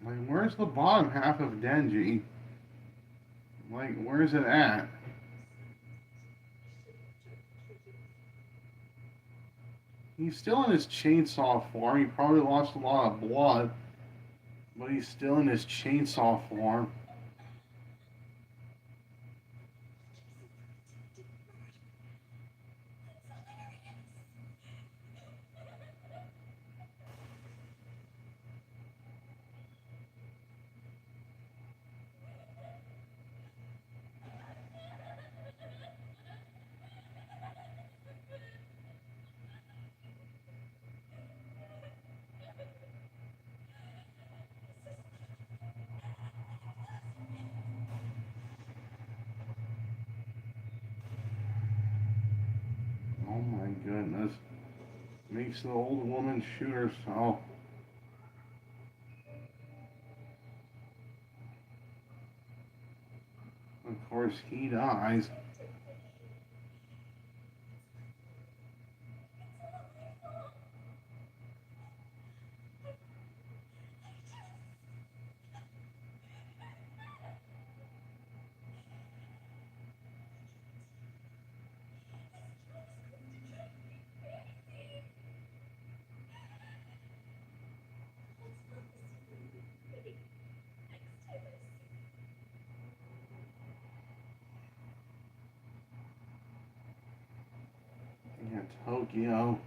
Like, where's the bottom half of Denji? Like, where's it at? He's still in his chainsaw form. He probably lost a lot of blood, but he's still in his chainsaw form. Oh my goodness. Makes the old woman shoot herself. Of course, he dies. Yeah, Tokyo.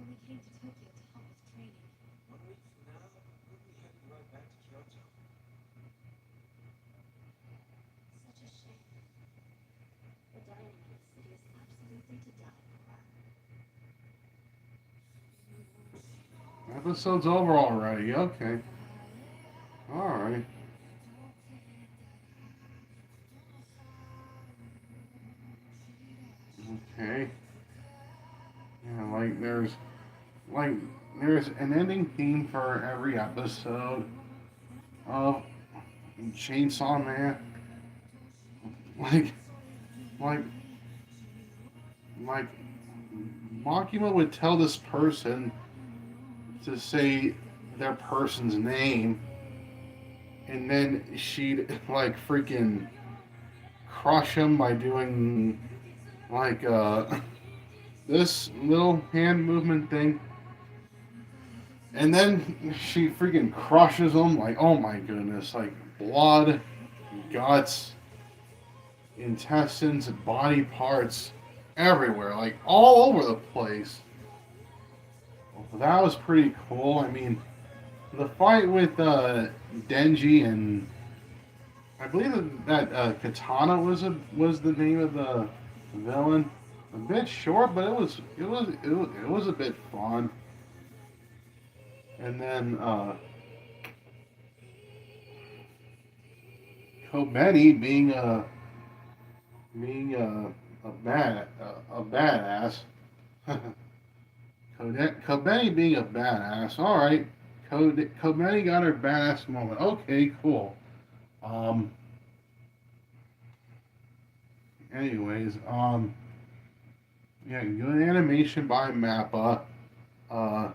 only came to Tokyo to help with training. 1 week from now, we'll be heading right back to Kyoto. Such a shame. The dining in the city is absolutely to die for. Episode's over already. Okay. Alright. Okay. Yeah, like there's an ending theme for every episode of Chainsaw Man. Like like like Makima would tell this person to say their person's name, and then she'd like freaking crush him by doing like this little hand movement thing. And then she freaking crushes him. Like, oh my goodness. Like, blood, guts, intestines, body parts everywhere. Like, all over the place. Well, that was pretty cool. I mean, the fight with Denji and I believe that Katana was the name of the villain. A bit short, but it was a bit fun. And then Kobeni being a badass. Kobeni being a badass. All right, Kobeni got her badass moment. Okay, cool. Um. Anyways, yeah, good animation by Mappa. Uh,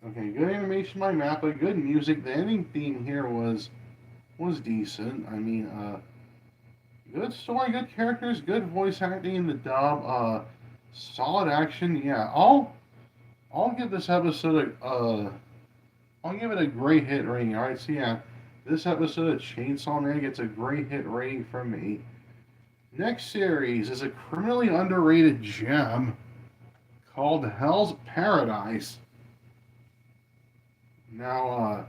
okay, good animation by Mappa. Good music. The ending theme here was decent. I mean, good story, good characters, good voice acting in the dub. Solid action. Yeah, I'll give this episode I'll give it a great hit rating. All right, so yeah, this episode of Chainsaw Man gets a great hit rating from me. Next series is a criminally underrated gem called Hell's Paradise. Now,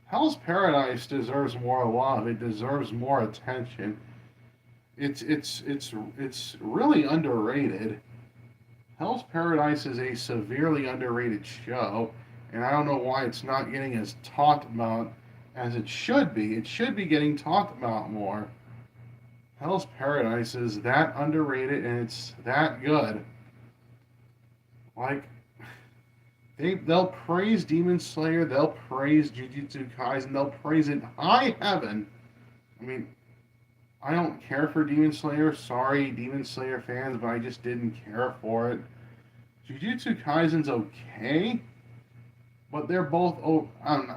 Hell's Paradise deserves more love. It deserves more attention. It's really underrated. Hell's Paradise is a severely underrated show, and I don't know why it's not getting as talked about as it should be. It should be getting talked about more. Hell's Paradise is that underrated and it's that good. Like they'll praise Demon Slayer, they'll praise Jujutsu Kaisen, they'll praise it high heaven. I mean, I don't care for Demon Slayer. Sorry, Demon Slayer fans, but I just didn't care for it. Jujutsu Kaisen's okay, but they're both. Oh,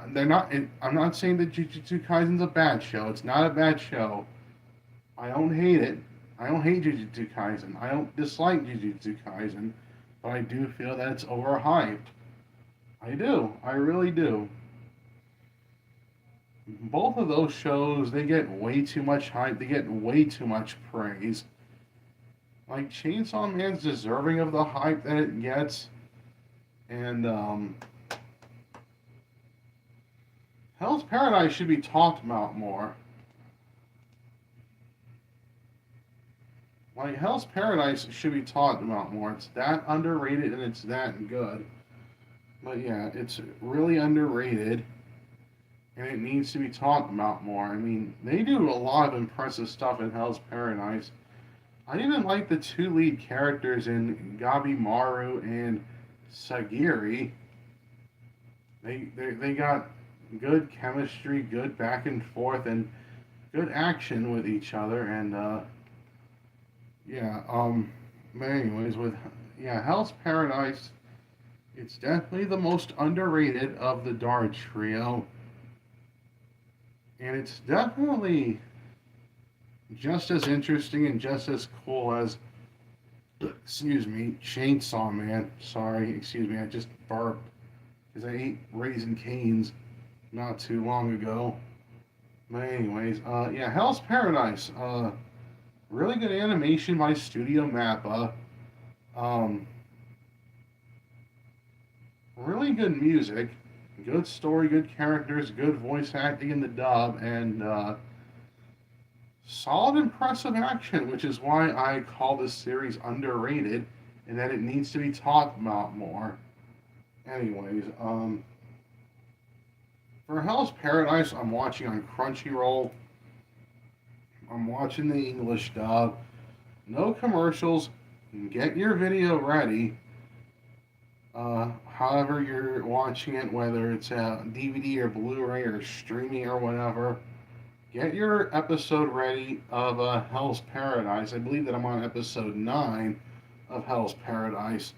they're not. I'm not saying that Jujutsu Kaisen's a bad show. It's not a bad show. I don't hate it. I don't hate Jujutsu Kaisen. I don't dislike Jujutsu Kaisen, but I do feel that it's overhyped. I do. I really do. Both of those shows, they get way too much hype. They get way too much praise. Like Chainsaw Man's deserving of the hype that it gets, and Hell's Paradise should be talked about more. Like Hell's Paradise should be talked about more. It's that underrated and it's that good. But yeah, it's really underrated and it needs to be talked about more. I mean, they do a lot of impressive stuff in Hell's Paradise. I even like the two lead characters in Gabi Maru and Sagiri. They got good chemistry, good back and forth, and good action with each other. And yeah, but anyways, with yeah, Hell's Paradise, it's definitely the most underrated of the Dart trio, and it's definitely just as interesting and just as cool as, excuse me, Chainsaw Man. Sorry, excuse me, I just burped because I ate Raisin Canes not too long ago. But anyways, yeah, Hell's Paradise. Really good animation by Studio Mappa. Um, really good music, good story, good characters, good voice acting in the dub, and solid, impressive action, which is why I call this series underrated and that it needs to be talked about more. Anyways, for Hell's Paradise, I'm watching on Crunchyroll. I'm watching the English dub. No commercials. Get your video ready. However you're watching it, whether it's a DVD or Blu-ray or streaming or whatever, get your episode ready of Hell's Paradise. I believe that I'm on episode 9 of Hell's Paradise.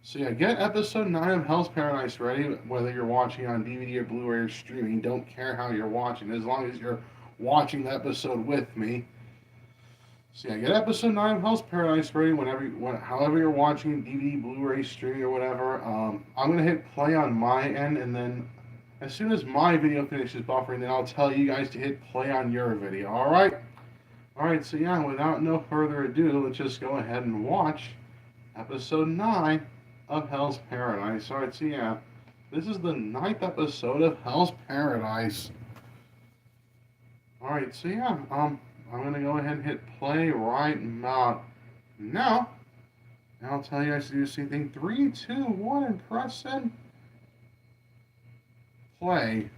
So yeah, get episode 9 of Hell's Paradise ready, whether you're watching on DVD or Blu-ray or streaming. Don't care how you're watching, as long as you're watching the episode with me. So yeah, get episode 9 of Hell's Paradise ready however you're watching DVD, Blu-ray, streaming, or whatever. I'm gonna hit play on my end, and then as soon as my video finishes buffering, then I'll tell you guys to hit play on your video. All right. All right. So yeah, without no further ado, let's just go ahead and watch episode 9 of Hell's Paradise. All right. So yeah, this is the 9th episode of Hell's Paradise. All right. So yeah, I'm gonna go ahead and hit play right about now. And I'll tell you guys to do the same thing. 3, 2, 1, and press and play.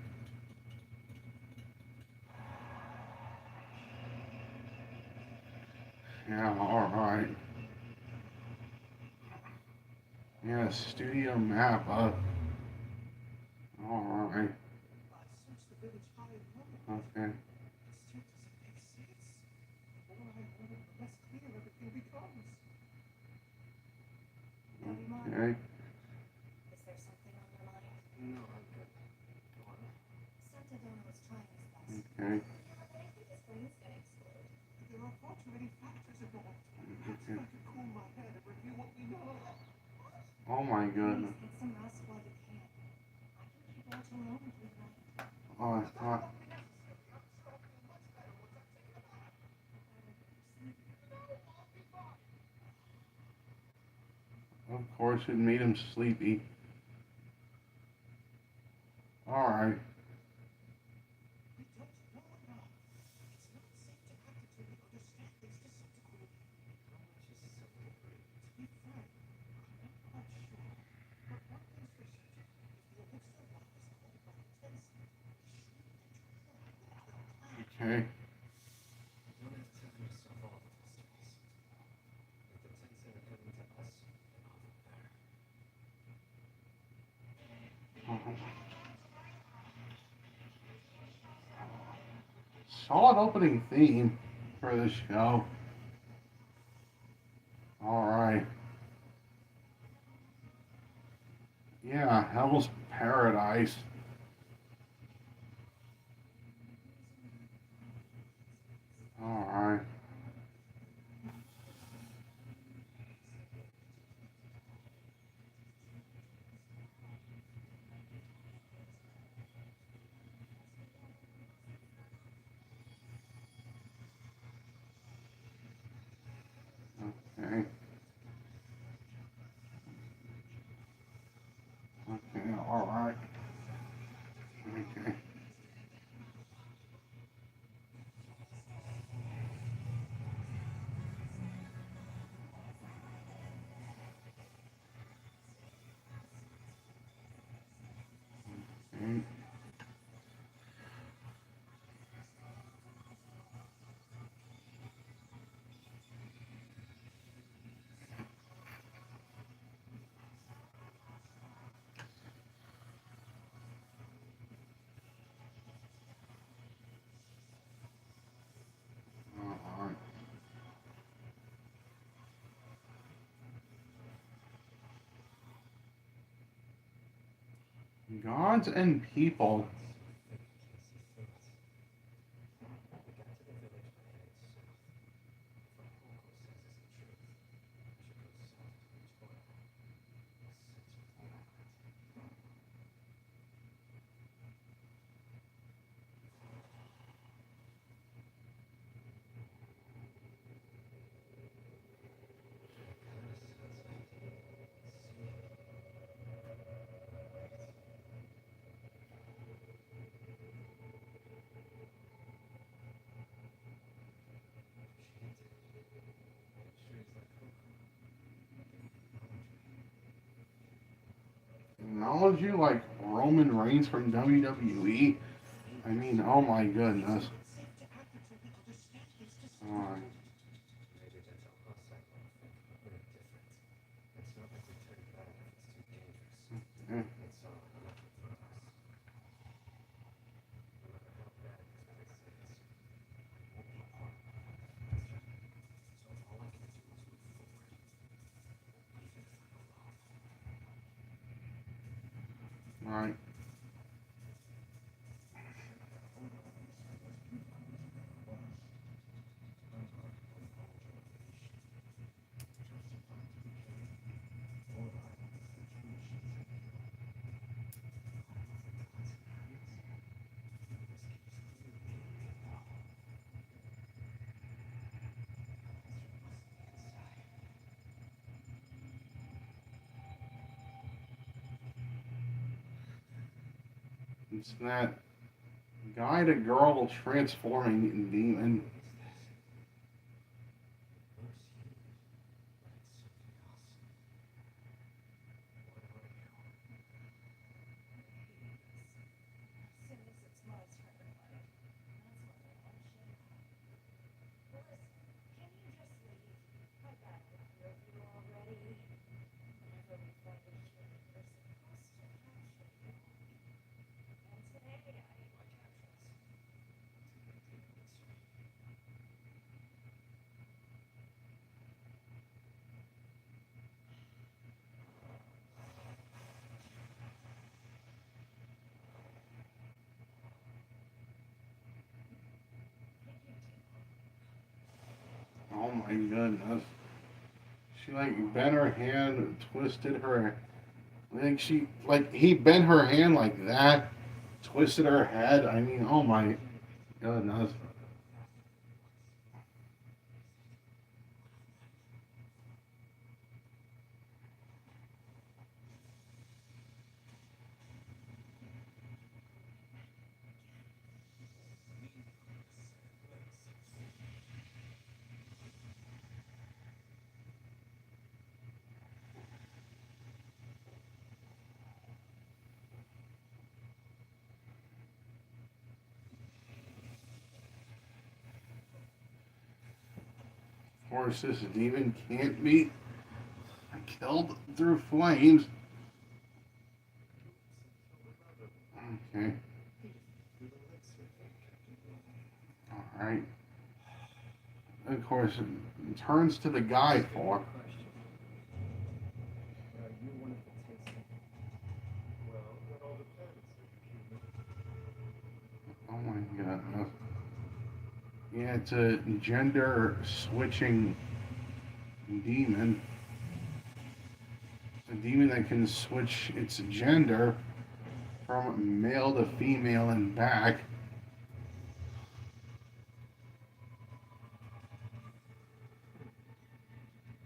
Yeah, alright. Yeah, studio map up. Alright. I searched the village high and low. Okay. It still doesn't make sense. The more I know, the less clear everything becomes. Okay. Is there something on your mind? No, I'm good. Go on. Santadona was trying his best. Okay. But I think his brain's gonna explode. There are far too many factors involved. Okay. I can cool my head and review what we know. Oh my goodness. Please get some rest while you can. I can keep watch alone through the night. Oh, it's not. Of course, it made him sleepy. Alright. We don't know enough. It's not safe to act until we understand things to some degree. How much is some degree? To be frank, I'm not quite sure. But one thing's for certain. If the elixir of life is called by intents, we shouldn't interact without a plan. Okay. You don't have to tell yourself all the testicles. If the tents are coming to us, then off from there. Solid opening theme for the show. Alright. Yeah, Hell's Paradise. Alright. Okay. Okay, alright. Okay. Okay. Alright. Gods and people. We got to the village by heading south. If what Coco says is the truth, we should go south towards Kyoto. Since with the island. Acknowledge you like Roman Reigns from WWE. I mean, oh my goodness. Alright. Maybe that's how us act like think, but we're different. It's not like we turn bad if it's too dangerous. Yeah. It's all nothing for us. No matter how bad this place is, I won't be part of it. So all I can do is move forward. Even if I'm alone. Alright. It's that guy to girl transforming demon. Soon as it's my turn, like, that's what I want to shake up. Well, listen, can you just leave? I've got the fear of you already. Whenever we fight a human, we're supposed to capture you. And today, I capture us. Oh my goodness. She like bent her hand, twisted her. He bent her hand like that, twisted her head. I mean, oh my goodness. Of course, this demon can't be killed through flames. Okay. Alright. Of course, it turns to the guy for. Are you one of the Taste? Well, that all depends if you Oh my goodness. Yeah, it's a gender switching demon. A demon that can switch its gender from male to female and back.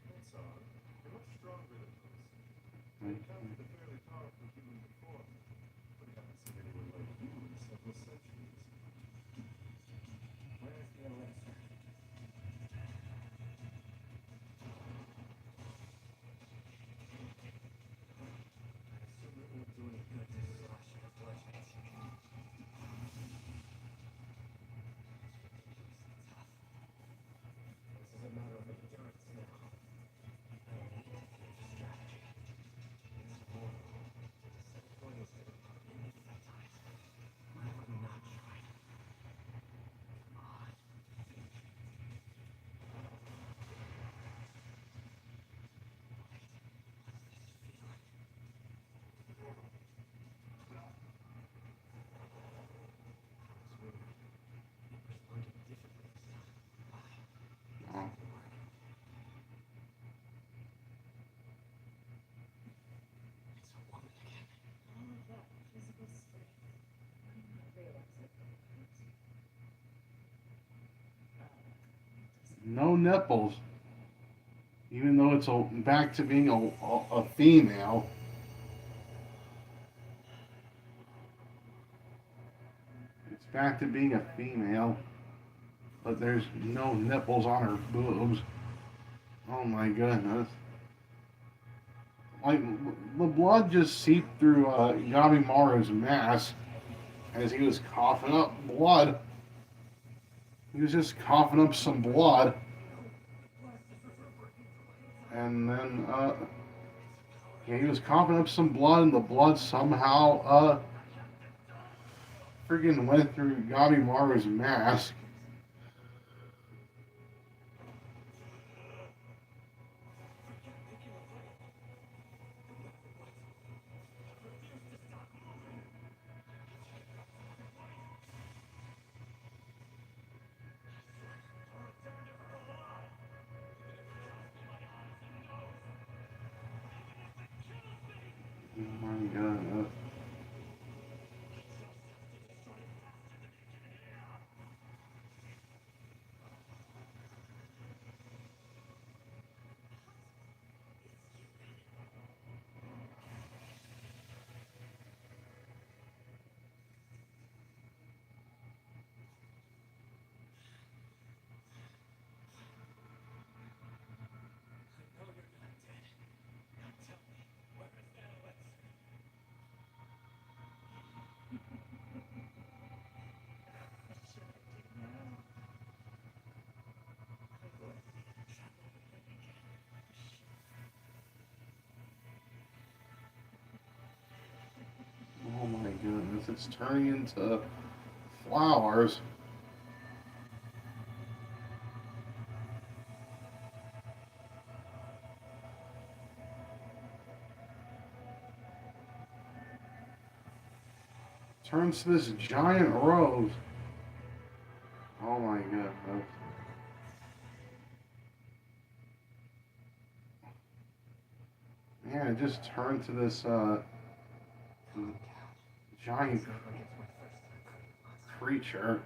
That's odd. You're much stronger than most. I encountered a fairly powerful human before, but I haven't seen anyone like you in several centuries. Where's the elixir? I assume it won't do any good to slash your flesh. This is a matter of endurance now. I need to use a strategy. It's war. This point is ineffective. Why would we not try it? Come on. Responded differently this time. Why? Oh. It's a woman again. All of that physical strength. I did not realize it, No nipples. Even though it's back to being a female. It's back to being a female. But there's no nipples on her boobs. Oh my goodness. Like, the blood just seeped through Yabimaru's mask as he was coughing up blood. He was just coughing up some blood. And then, yeah, he was coughing up some blood, and the blood somehow, friggin' went through Yabimaru's mask. Oh my god. It's turning into flowers. Turns to this giant rose. Oh my god. Yeah, it just turned to this giant creature.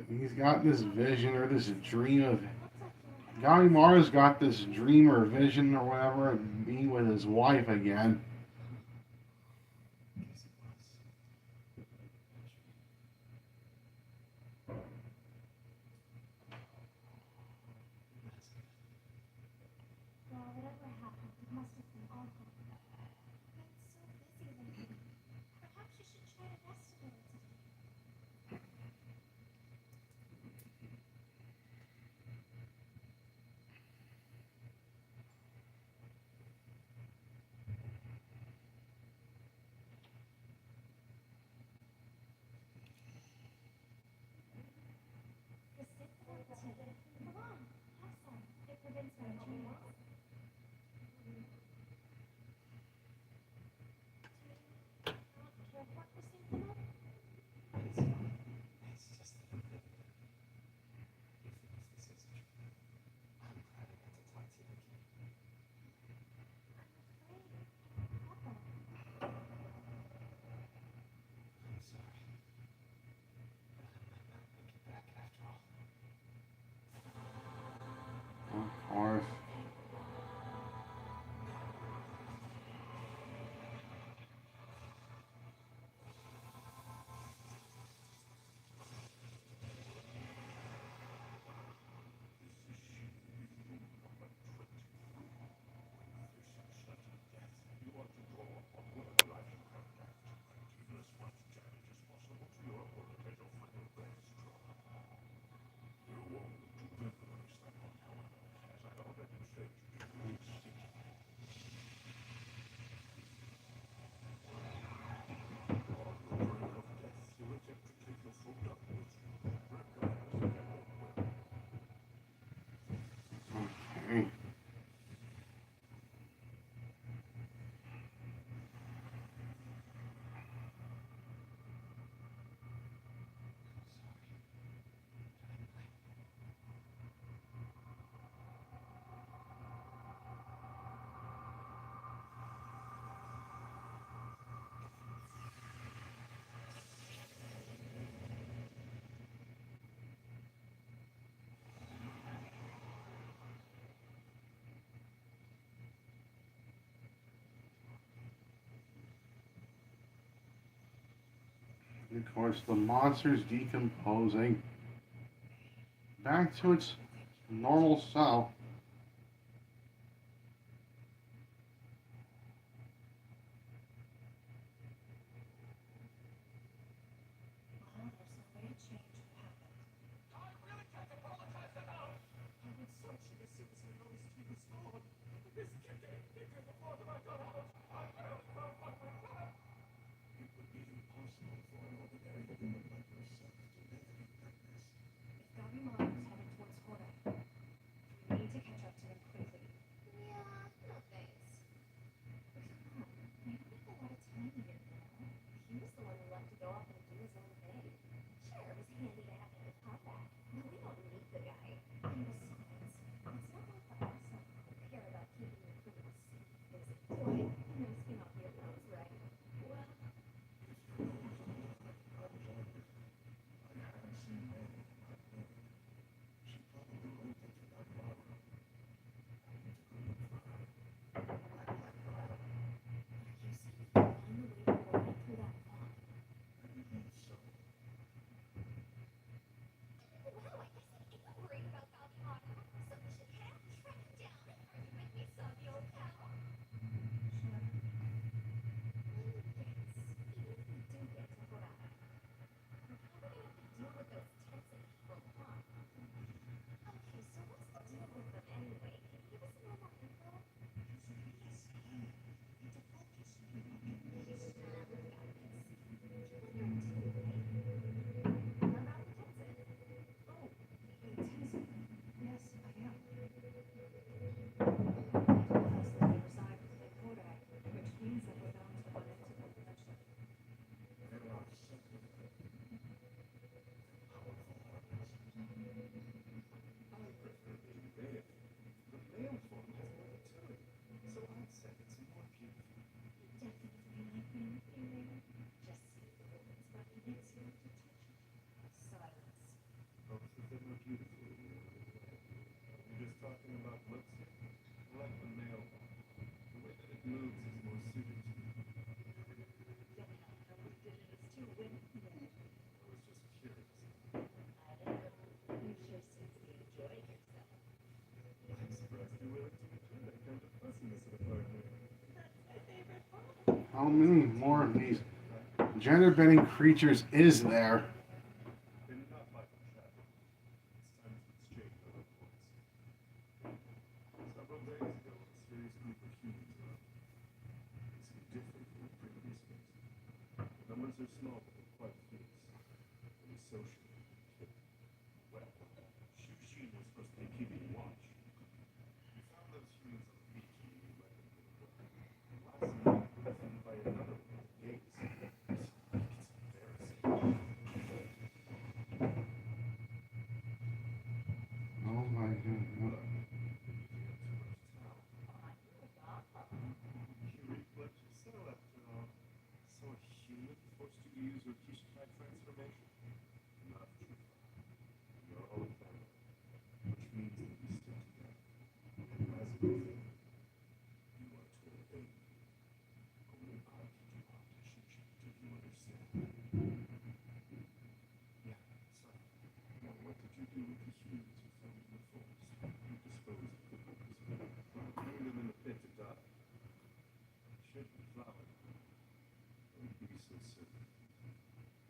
He's got this vision or this dream of Galimara's got this dream or vision or whatever of being with his wife again. Well, whatever happened, it must have been awful. I'm so busy lately. Perhaps you should try to rest a little today. The sick without tea. Come on, have some. It prevents migraines. Not care for chrysanthemum? It's just that if this is true, I'm glad I got to talk to you again. I'm afraid I don't have one. I'm sorry. But I might not make it back after all. Of course. Okay. Of course, the monster's decomposing back to its normal self. Well, there's no way to change what happened. I really can't apologize that how many more of these gender bending creatures is there? Enough, Michael Chapman. It's time to exchange our reports. Several days ago, a serious group of humans arrived. They seem different from the previous ones. The numbers are small, but they're quite fierce. Very social. Well, Shushin was supposed to be keeping watch. We found those humans on the beach and we let them go. Last night, we were seen by another one at the gates. It's embarrassing. Oh my god. Look, you have too much to tell. You reflect yourself after all. So a human forced you to use your Kishikai transformation? Not true. You're all family, which means that we stick together. And as a result, you are to obey me. Only I can do harm to Shuji. Do you understand? Yeah, sorry. Now what did you do with the humans you found in the forest? You disposed of them purposely. Threw them in the pit to die. Should be flowered. Don't be so certain.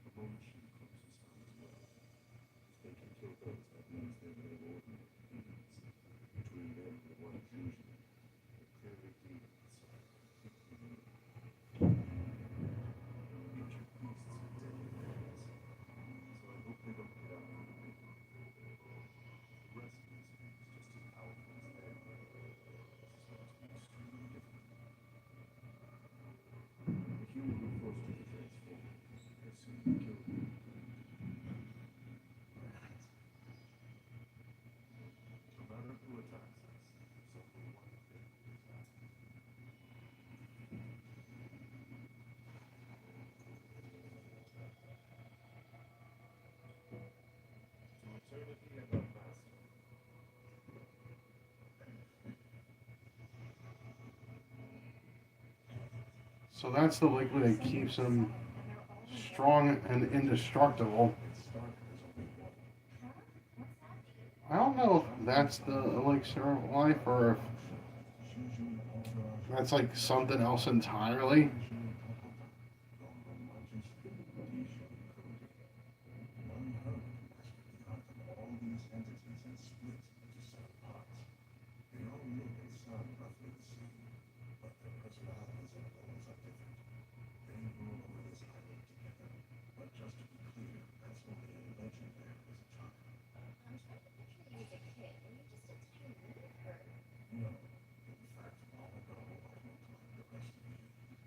The moment she becomes is found as well. If they can kill those, that means they're no ordinary humans. Between them and the one Fusion, they're clearly demons. Ancient beasts with deadly fangs. So I hope they don't get out from the ring. The rest of these things just as powerful as they are. This is going to be extremely difficult. The human who forced you to transform, I assume you killed him. No matter who attacks us, there's only one thing we attack. To eternity and our master. So that's the liquid that keeps him strong and indestructible. I don't know if that's the elixir of life or if that's like something else entirely. All these entities and split into seven parts. They all look and sound roughly the same, but their personalities and goals are different. They rule over this island together. But just to be clear, that's only a legend there as a child. I'm trying to picture you as a kid, and you're just a tiny little bird. No, in fact, long ago, I looked like the rest of you.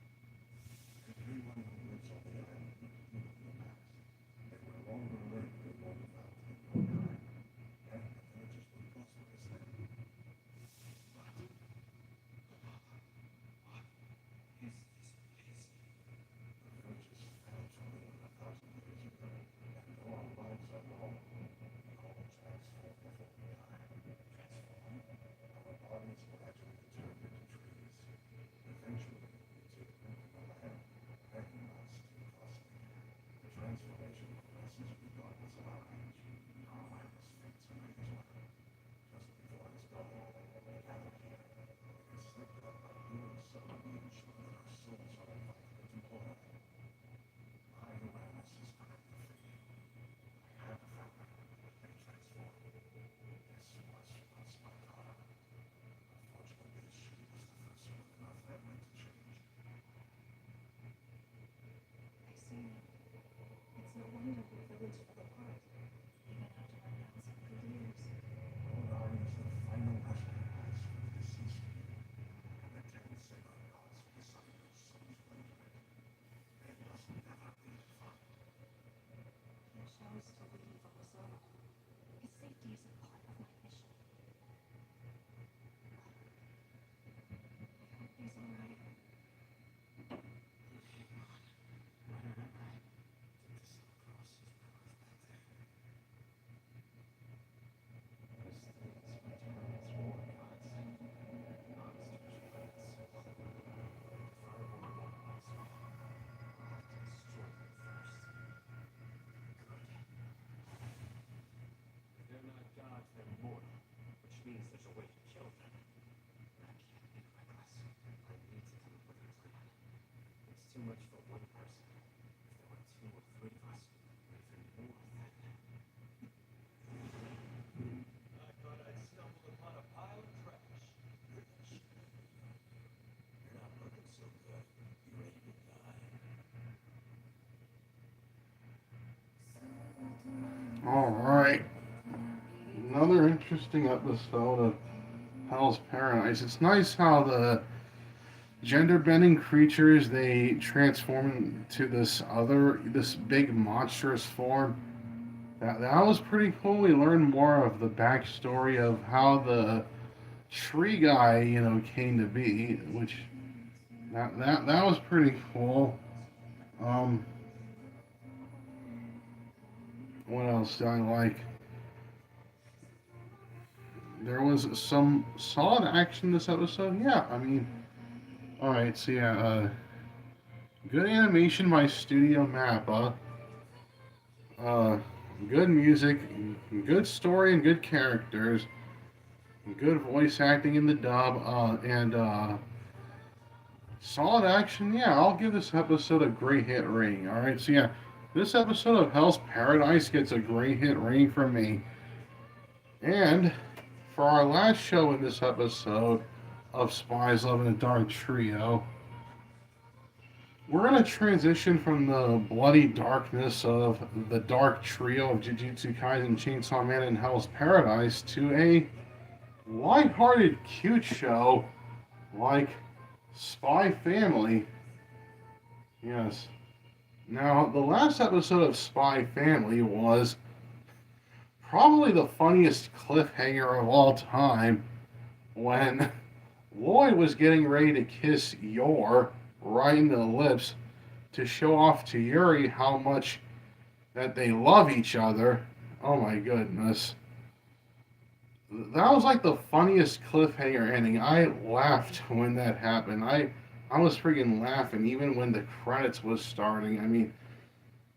too much for one person. If there were two or three of us, even more than that. I thought I'd stumbled upon a pile of trash. You're not looking so good. You ready to die? All right. Another interesting episode of Hell's Paradise. It's nice how the gender-bending creatures, they transform into this big monstrous form. That was pretty cool. We learned more of the backstory of how the tree guy, came to be, which that was pretty cool. Um, what else did I like? There was some solid action this episode. Yeah, I mean, all right. So yeah, good animation by Studio Mappa. Good music, good story, and good characters. Good voice acting in the dub, and solid action. Yeah, I'll give this episode a great hit rating. All right. So yeah, this episode of Hell's Paradise gets a great hit rating from me. And for our last show in this episode of Spies, Love, and a Dark Trio, we're going to transition from the bloody darkness of the Dark Trio of Jujutsu Kaisen, Chainsaw Man, and Hell's Paradise to a lighthearted, cute show like Spy Family. Yes. Now, the last episode of Spy Family was probably the funniest cliffhanger of all time when Lloyd was getting ready to kiss Yor right in the lips to show off to Yuri how much that they love each other. Oh my goodness. That was like the funniest cliffhanger ending. I laughed when that happened. I was freaking laughing even when the credits was starting. I mean,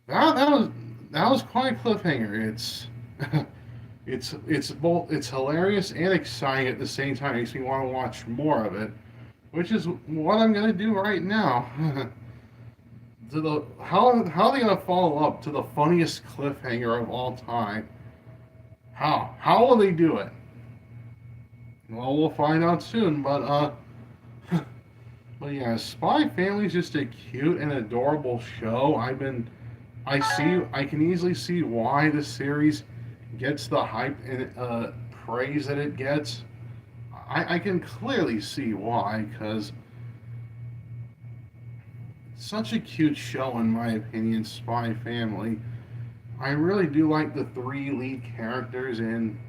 that was quite a cliffhanger. It's hilarious and exciting at the same time. It makes me want to watch more of it, which is what I'm gonna do right now. How are they gonna follow up to the funniest cliffhanger of all time? How will they do it? Well, we'll find out soon. But but yeah, Spy Family is just a cute and adorable show. I can easily see why the series gets the hype and praise that it gets. I can clearly see why, because it's such a cute show in my opinion, Spy Family. I really do like the three lead characters in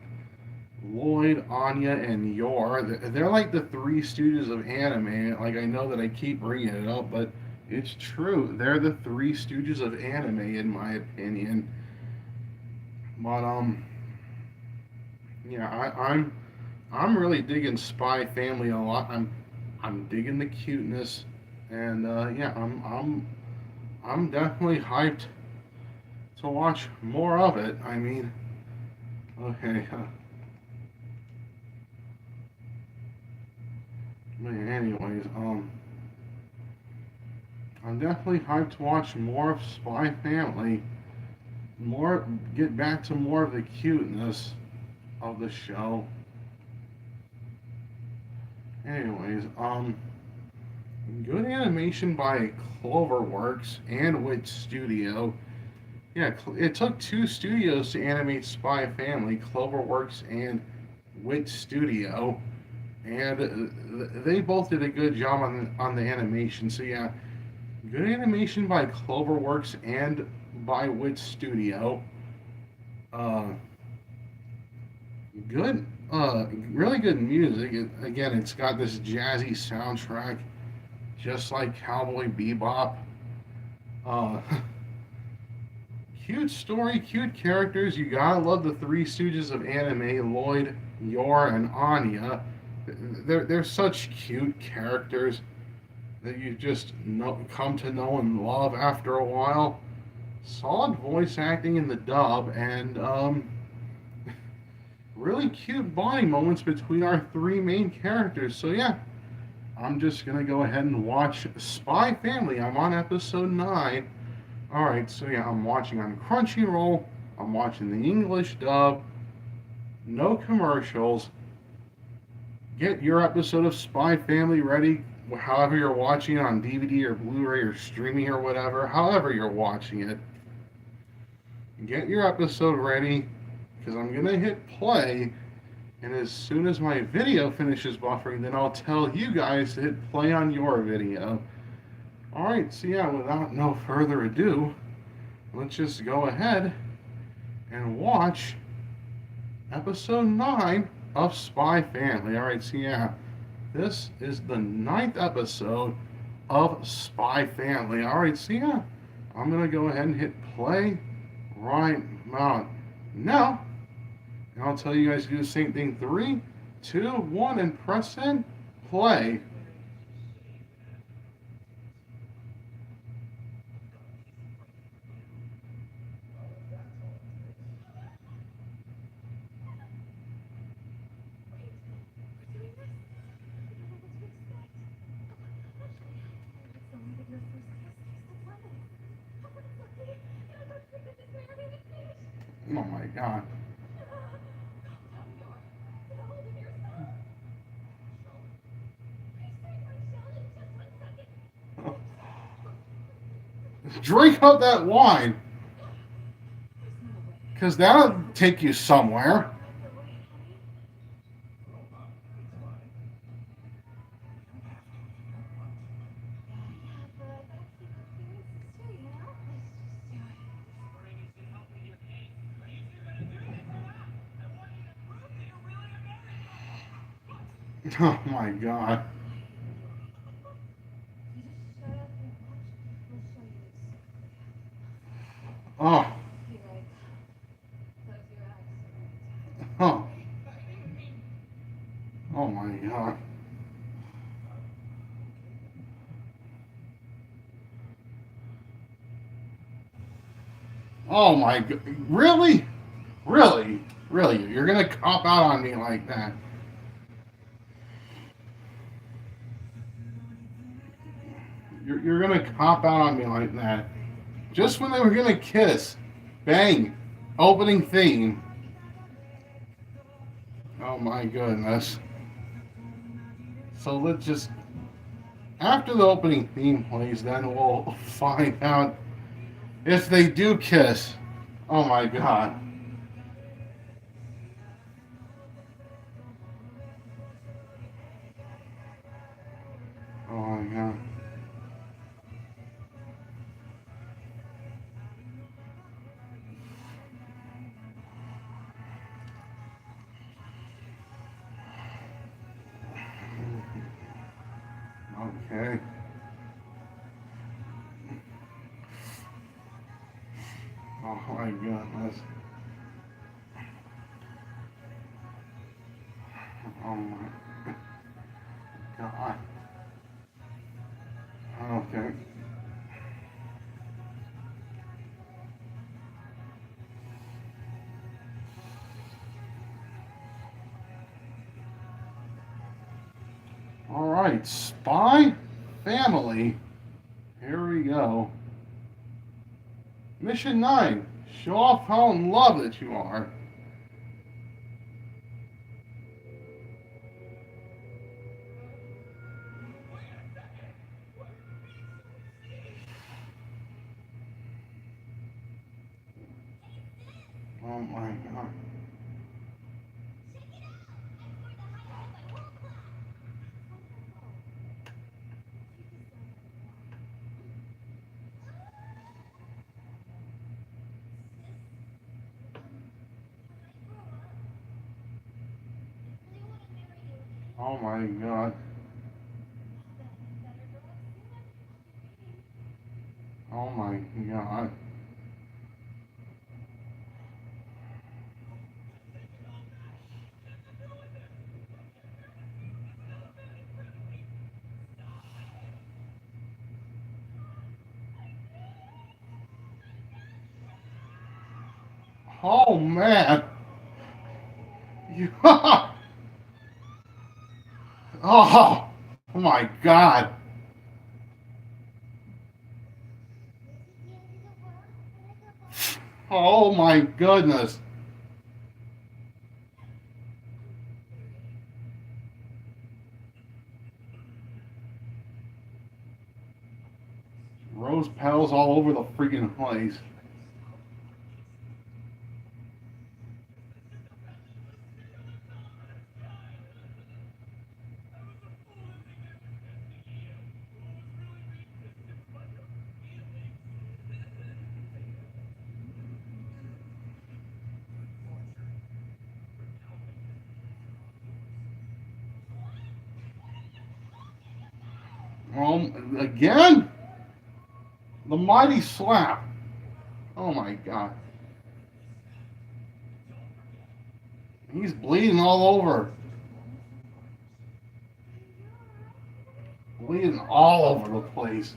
Lloyd, Anya, and Yor. They're like the Three Stooges of anime. Like, I know that I keep bringing it up, but it's true. They're the Three Stooges of anime, in my opinion. But yeah, I'm really digging Spy Family a lot. I'm digging the cuteness, and yeah, I'm definitely hyped to watch more of it. I mean, okay. Anyways, I'm definitely hyped to watch more of Spy Family. Get back to more of the cuteness of the show. Anyways, good animation by Cloverworks and Wit Studio. Yeah, it took two studios to animate Spy Family, Cloverworks and Wit Studio, and they both did a good job on the animation. So yeah, good animation by Cloverworks and by Wit Studio. Good, really good music. Again, it's got this jazzy soundtrack, just like Cowboy Bebop. Uh, cute story, cute characters. You gotta love the Three Stooges of anime: Lloyd, Yor, and Anya. They're such cute characters that you just come to know and love after a while. Solid voice acting in the dub, and really cute bonding moments between our three main characters. So yeah, I'm just gonna go ahead and watch Spy Family. I'm on episode 9. Alright, so yeah, I'm watching on Crunchyroll. I'm watching the English dub. No commercials. Get your episode of Spy Family ready, however you're watching it, on DVD or Blu-ray or streaming or whatever, however you're watching it. Get your episode ready, because I'm going to hit play, and as soon as my video finishes buffering, then I'll tell you guys to hit play on your video. Alright, so yeah, without no further ado, let's just go ahead and watch episode 9 of Spy Family. Alright, so yeah, this is the 9th episode of Spy Family. Alright, so yeah, I'm going to go ahead and hit play right about now. And I'll tell you guys to do the same thing. 3, 2, 1, and press in play. Oh my god. Drink up that wine. Because that'll take you somewhere. Oh my god. Oh. Oh. Oh my god. Oh my god. Really? Really? Really? You're gonna cop out on me like that? You're gonna cop out on me like that? Just when they were gonna kiss. Bang. Opening theme. Oh my goodness. So let's just... After the opening theme plays, then we'll find out if they do kiss. Oh my god. Oh my god. Okay. Oh my goodness. Oh my god. Okay. Alright, Spy Family. Here we go. Mission 9. Show off how in love that you are. Oh my god. Oh my god. Oh my god. Oh man. You, oh my god. Oh my goodness. Rose petals all over the freaking place. Again? The mighty slap. Oh my god. He's bleeding all over. Bleeding all over the place.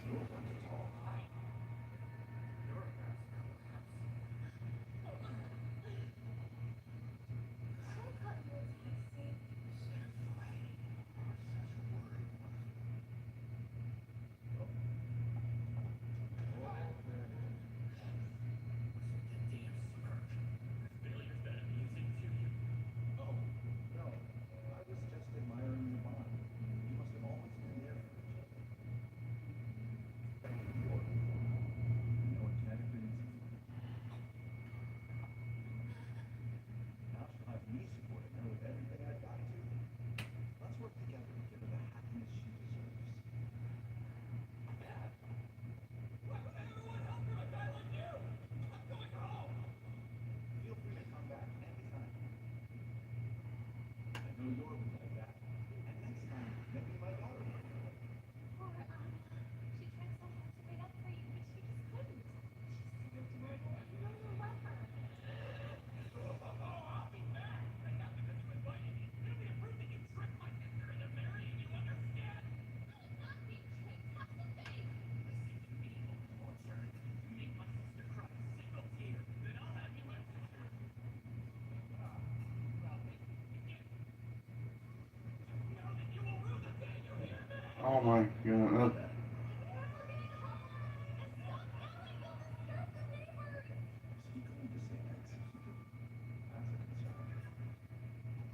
Oh my god.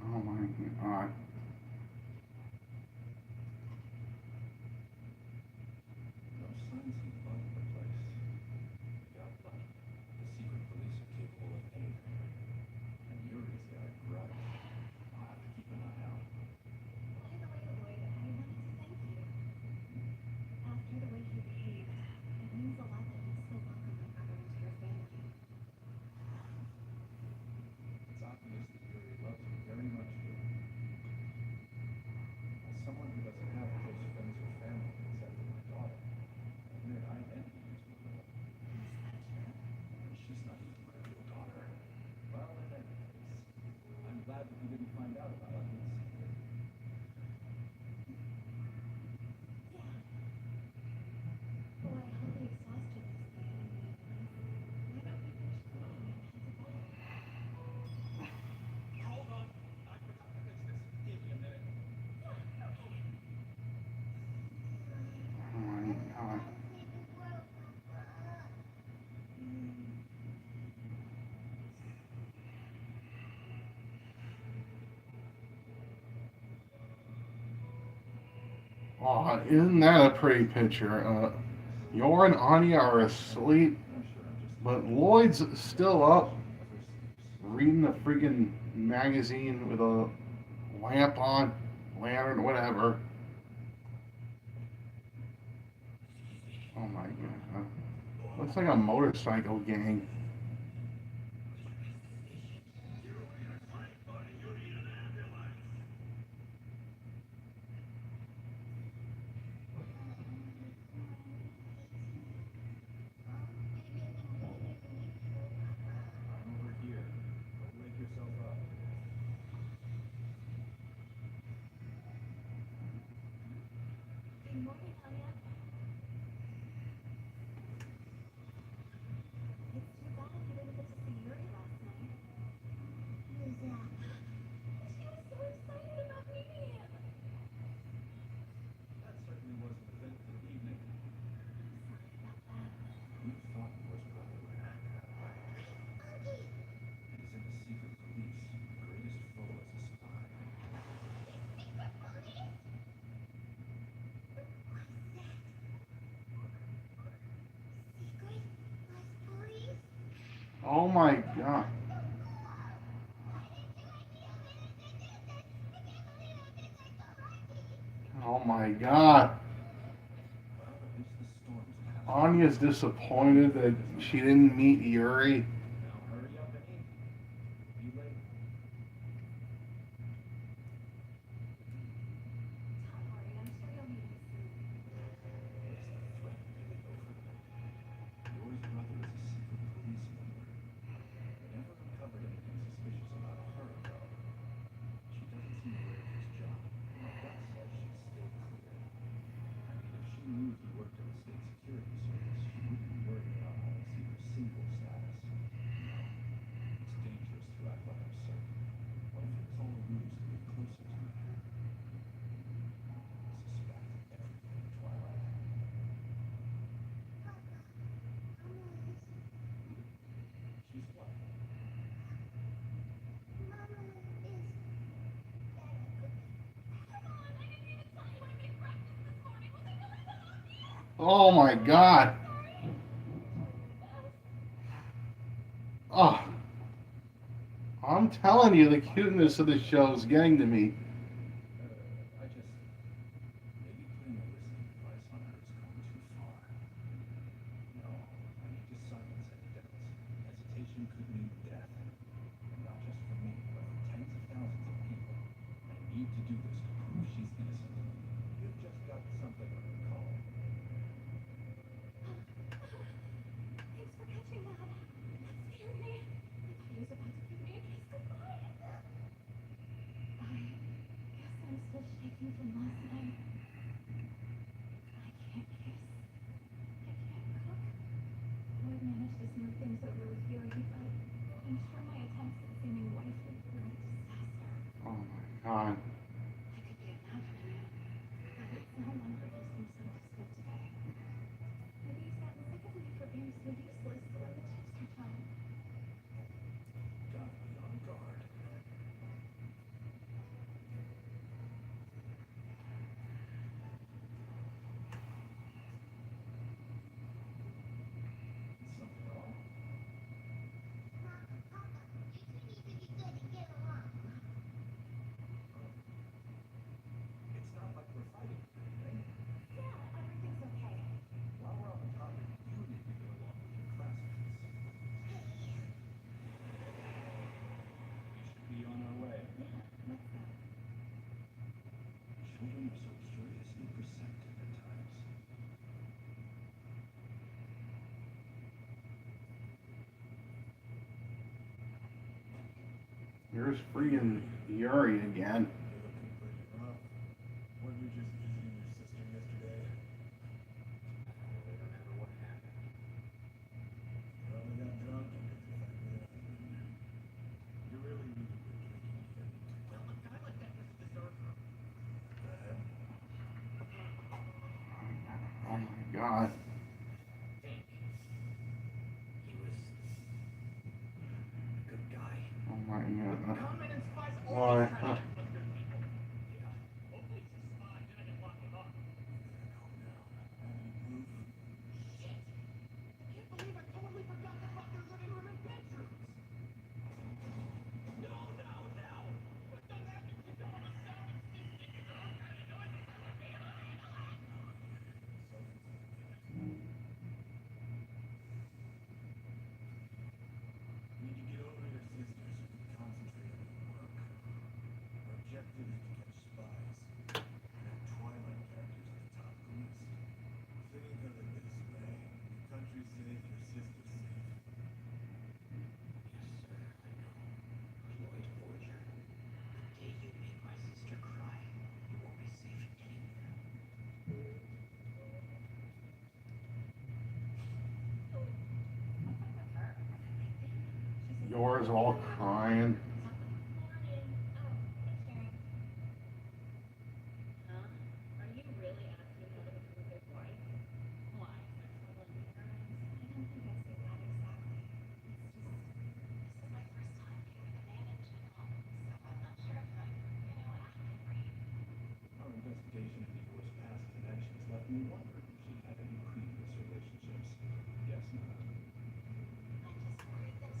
Oh my god. Oh, isn't that a pretty picture? Yor and Anya are asleep, but Lloyd's still up, reading a freaking magazine with a lamp on, lantern, whatever. Oh my god. Looks like a motorcycle gang. Oh my god. Oh my god. Well, at least the storm's passed. Anya's disappointed that she didn't meet Yuri. Now hurry up and eat. Be late. Don't worry, I'm sure you'll need me soon. Is the threat really over? Yours brother is a secret police member. We never uncovered anything suspicious about her, though. She doesn't seem aware of his job. My gut says she's still clear. I mean, if she knew he worked in the state security service, she wouldn't be worried about having secret single status. No, it's dangerous to act like I'm certain. What if it was all a ruse to get closer to me? Suspect everything, Twilight. She's what? Oh my god. Oh, I'm telling you, the cuteness of the show is getting to me. I just... Maybe putting a listening device on her is going too far. No, I need to silence any doubts. Hesitation could mean death. And not just for me, but for tens of thousands of people. I need to do this to prove she's innocent. You've just got something on your collar. Thanks for catching that. That scared me. I thought he was about to give me a kiss goodbye. I guess I'm still shaking from last night. I can't kiss. I can't cook. Lloyd managed to smooth things over with Yuri, but I'm sure my attempts at seeming wifely were a disaster. Oh my god. I could be imagining it, but it's no wonder he seems so distant today. Maybe he's gotten sick of me for being so useless when the chips are down. Gotta be on guard. Is something wrong? It's not like we're fighting or anything. Yeah, everything's okay. While we're on the topic, you need to get along with your classmates. We should be on our way. Yeah, let's go. Children are so curiously perceptive at times. Here's freaking Yuri again. You're looking pretty rough. Weren't you just visiting your sister yesterday? I don't really remember what happened. You probably got drunk and got your family husband. You really need to quit drinking again. Well, a guy like that doesn't deserve her. Oh my god. Think. He was a good guy. Oh my god. Common and Spies Why? always try to uplift their people. Yeah. Hopefully he's a spy, then I can lock him up. Calm down. Any proof? Shit! I can't believe I totally forgot to lock their living room and bedrooms! No! What does that mean? You don't want to sound insistent? You're all kind of noise and let me Need to get over your sister so you can concentrate on your work. Our objective is to catch spies. And have Twilight characters at the top of the list. Think of it this way. Your country's safe, your sister's safe. Yes, sir, I know. Lloyd Forger. The day you make my sister cry, you won't be safe anywhere. What's up with her? She's Yours all crying. Morning. Oh, hey, Sharon. Huh? Are you really asking how to become a good wife? Why? Sex level in parents? I don't think I'd say that exactly. It's just, this is my first time being with a man in general, so I'm not sure if I'm, acting right. Our investigation into Igor's past connections left me wondering if she had any previous relationships. Yes, no. I'm just worried that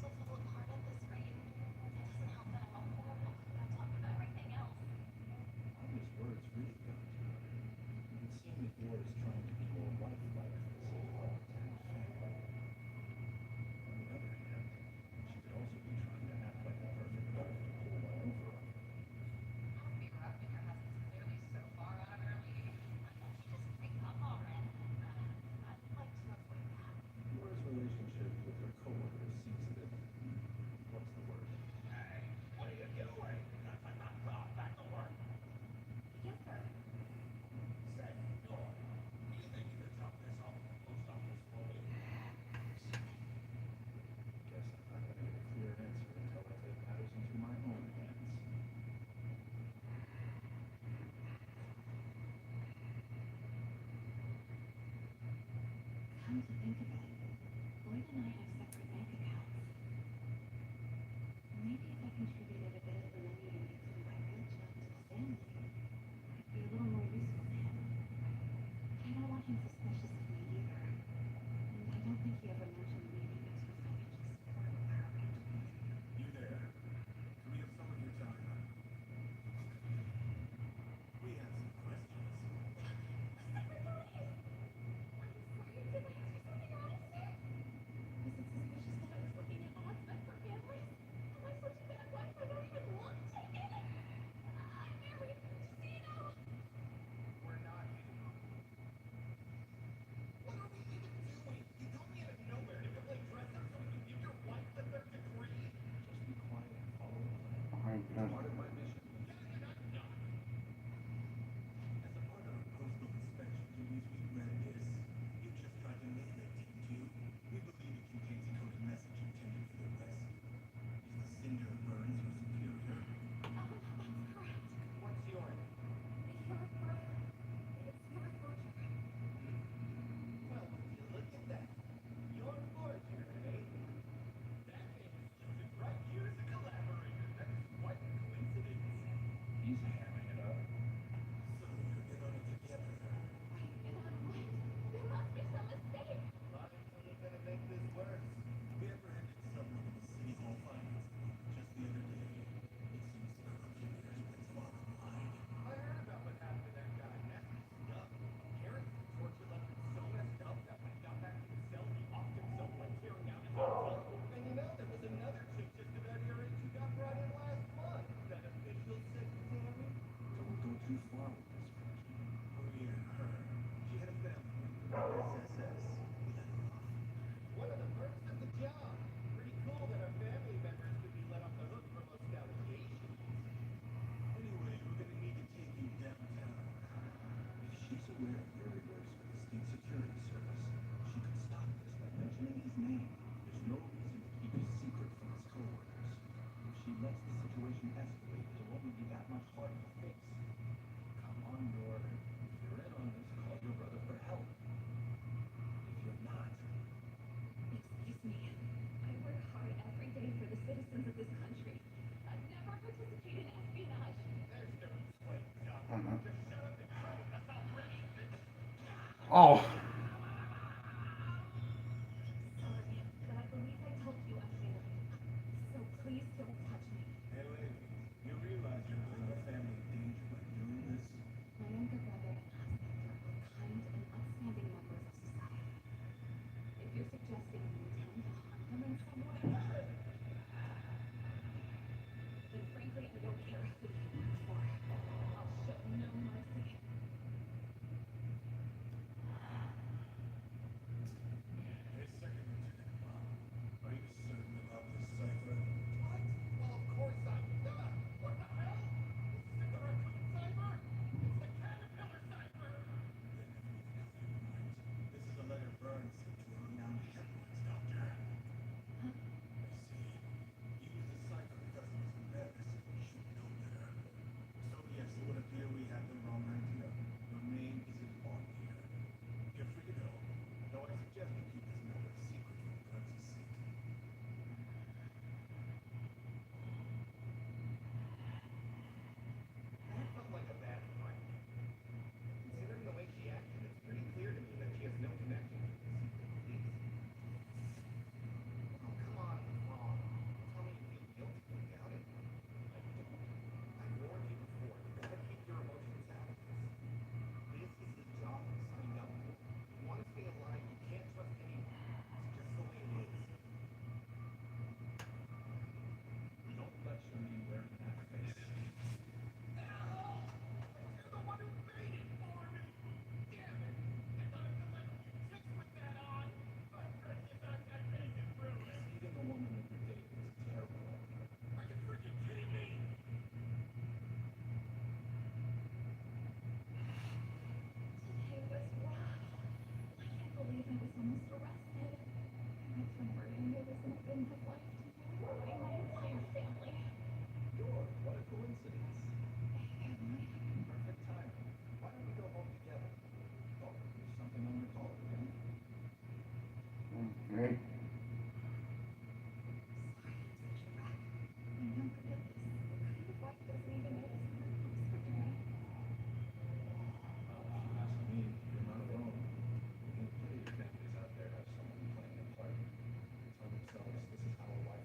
It's part of my mission. As a part of our postal inspection duties, we read this. You just tried to mail it, didn't you? We believe it contains a coded message intended for the West. Is the cinder burns your superior? That's correct. What's yours? Your brother. It's your forger. Well, would you look at that? Your forger, eh? That name is listed right here as a collaborator. That's quite a coincidence. He's hamming it up. So you're in on it together. Wait, and on what? There must be some mistake. Lying's only gonna make this worse. We apprehended someone in the city hall finance just the other day. It seems the corruption there went far and wide. I heard about what happened to that guy. Nasty stuff. Karen's torture level was so messed up that when he got back to his cell, he offed himself by tearing out his own tongue. And you know, there was another chick just about your age who got brought in last month. That official secretary? Don't go too far with this, Frankie. Oh yeah, her. She had a family member, SSS. We let her off. One of the perks of the job. Pretty cool that our family members could be let off the hook for most allegations. Anyway, we're gonna need to take you downtown. If she's aware Yuri works for the State Security Service, she could stop this by mentioning his name. There's no reason to keep his secret from his coworkers. If she lets the situation escalate, it'll only be that much harder to fix. Come on, Yor. If you're in on this, call your brother for help. If you're not, Excuse me. I work hard every day for the citizens of this country. I've never participated in espionage. there's no explaining, Doc. Mhm. Just shut up and try to us already. Oh, Sorry, but I believe I told you I'm married. So please don't touch me. Hey, lady, you realize you're putting your family in danger by doing this? My younger brother and husband are both kind and upstanding members of society. If you're suggesting you intend to harm them in some way, then frankly I don't care who you work for. I'll show no mercy. Hey, Second Lieutenant Bob, are you certain about this cipher? What? Well, of course I'm not. What the hell? This isn't the raccoon cipher. It's the caterpillar cipher. Then everything else you're right. This is a letter Burns sent to a renowned hemorrhoids doctor. Huh? I see. He used the cipher because he was embarrassed. He should know better. So yes, it would appear we had the wrong idea. Your name isn't on here. You're free to go. Though I suggest you keep this matter a secret for Burns' sake. That felt like a bad fight. Considering the way she acted, it's pretty clear to me that she has no connection to the secret police. Oh, come on, Mom. Tell me you feel guilty about it. I don't. I warned you before. You gotta keep your emotions out of this. This is the job you signed up for. You want to stay alive, you can't trust anyone. It's just the way it is. Don't let your name wear that face. You're the one who made it for me! Damn it! I thought I could let you chicks with that on! But Freddie is not that basic, really! Deceiving a woman with your date is terrible. Are you freaking kidding me? Today was rough. I can't believe I was almost arrested. I went from worrying there was no end of life to worrying my entire family. George, what a coincidence. Family? Perfect timing. Why don't we go home together? Oh, there's something on your collar again. okay. Sorry to take you back. My younger brother, kind of wife doesn't even know this hard post for doing. Well, if you ask me, you're not alone. I think plenty of families out there have someone playing a part. They tell themselves this is how a wife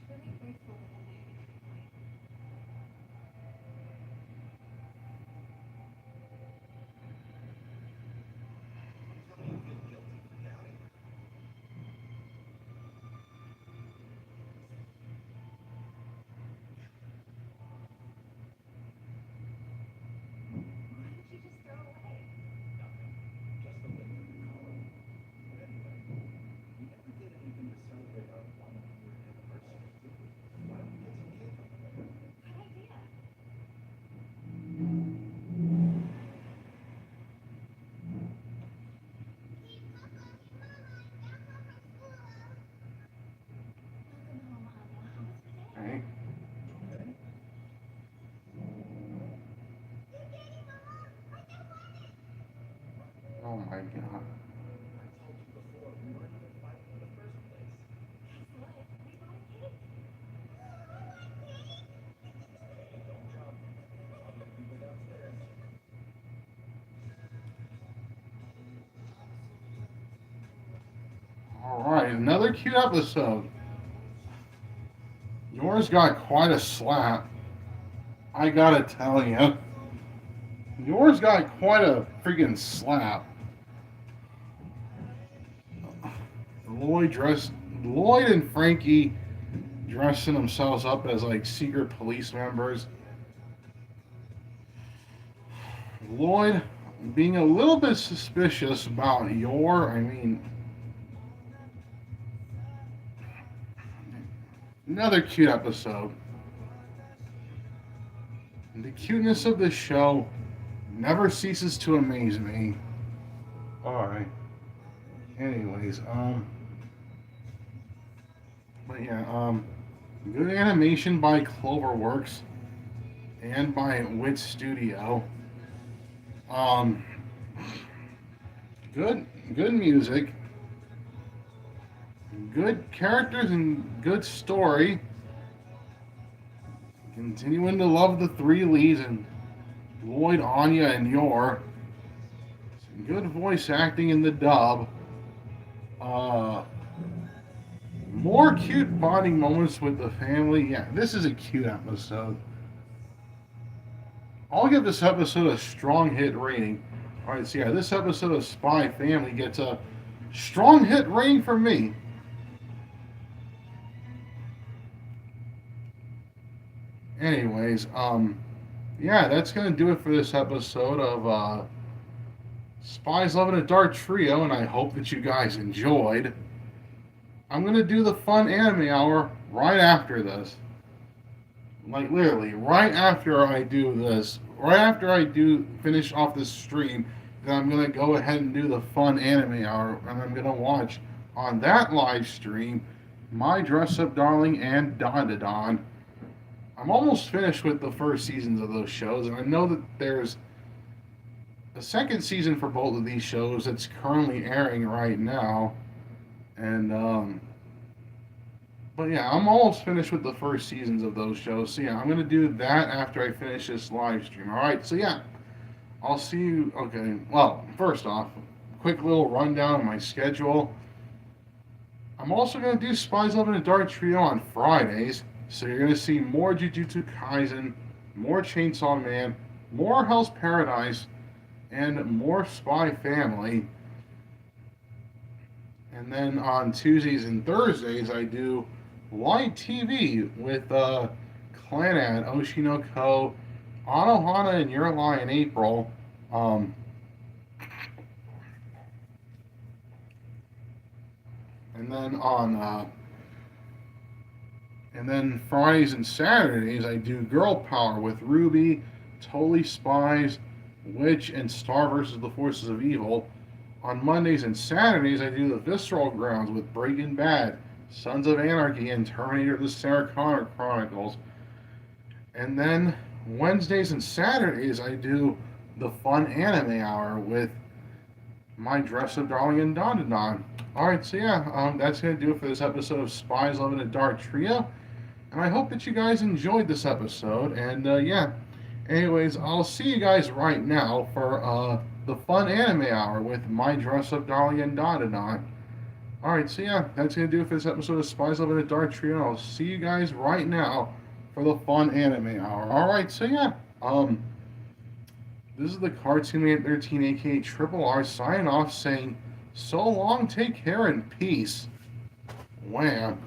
truly grateful that I made it to the point. Tell me you feel guilty for doubting her. Why did you just throw away? Nothing. Just a link to the color. But anyway, we never did anything to celebrate our 100th anniversary, did we? Why don't we get some cake on the way? Good idea. Welcome home, Anya. How was your day? Right? Okay. Oh my god. I told you before, we weren't even fighting in the first place. Guess what? We bought a cake. Hey, don't jump. I'll get people downstairs. Alright, another cute episode. Yours got quite a slap. I gotta tell you. Yours got quite a freaking slap. Lloyd and Frankie dressing themselves up as like secret police members. Lloyd being a little bit suspicious about another cute episode. The cuteness of this show never ceases to amaze me. Alright. Anyways, but yeah, good animation by Cloverworks and by Wit Studio. Good music, good characters, and good story. Continuing to love the three leads and Lloyd, Anya, and Yor. Some good voice acting in the dub. More cute bonding moments with the family. Yeah, this is a cute episode. I'll give this episode a strong hit rating. Alright, so yeah, this episode of Spy Family gets a strong hit rating from me. Anyways, yeah, that's gonna do it for this episode of Spies Love in a Dark Trio, and I hope that you guys enjoyed. I'm gonna do the fun anime hour right after this. Like literally, right after I do this, right after I do finish off this stream, then I'm gonna go ahead and do the fun anime hour, and I'm gonna watch on that live stream My Dress Up Darling and Don to Don. I'm almost finished with the first seasons of those shows, and I know that there's a second season for both of these shows that's currently airing right now. And but yeah, I'm almost finished with the first seasons of those shows. So yeah, I'm gonna do that after I finish this live stream. All right. So yeah, I'll see you. Okay. Well, first off, quick little rundown of my schedule. I'm also gonna do Spies Love in a Dark Trio on Fridays. So you're gonna see more Jujutsu Kaisen, more Chainsaw Man, more Hell's Paradise, and more Spy Family. And then on Tuesdays and Thursdays, I do light TV with Clanad, Oshinoko, Anohana, and Your Lie in April. And then Fridays and Saturdays, I do Girl Power with Ruby, Totally Spies, Witch, and Star versus the Forces of Evil. On Mondays and Saturdays, I do the Visceral Grounds with Breaking Bad, Sons of Anarchy, and Terminator the Sarah Connor Chronicles. And then Wednesdays and Saturdays, I do the fun anime hour with My Dress Up Darling and Don to Don. Alright, so yeah, that's going to do it for this episode of Spies Love in a Dark Trio. And I hope that you guys enjoyed this episode. And yeah, anyways, I'll see you guys right now for the fun anime hour with My Dress Up Darling and Don to Don. Alright, so yeah, that's going to do it for this episode of Spies Love in the Dark Trio. I'll see you guys right now for the fun anime hour. Alright, so yeah, this is the Cartoon Man 13, aka Triple R, signing off saying, so long, take care, and peace. Wham.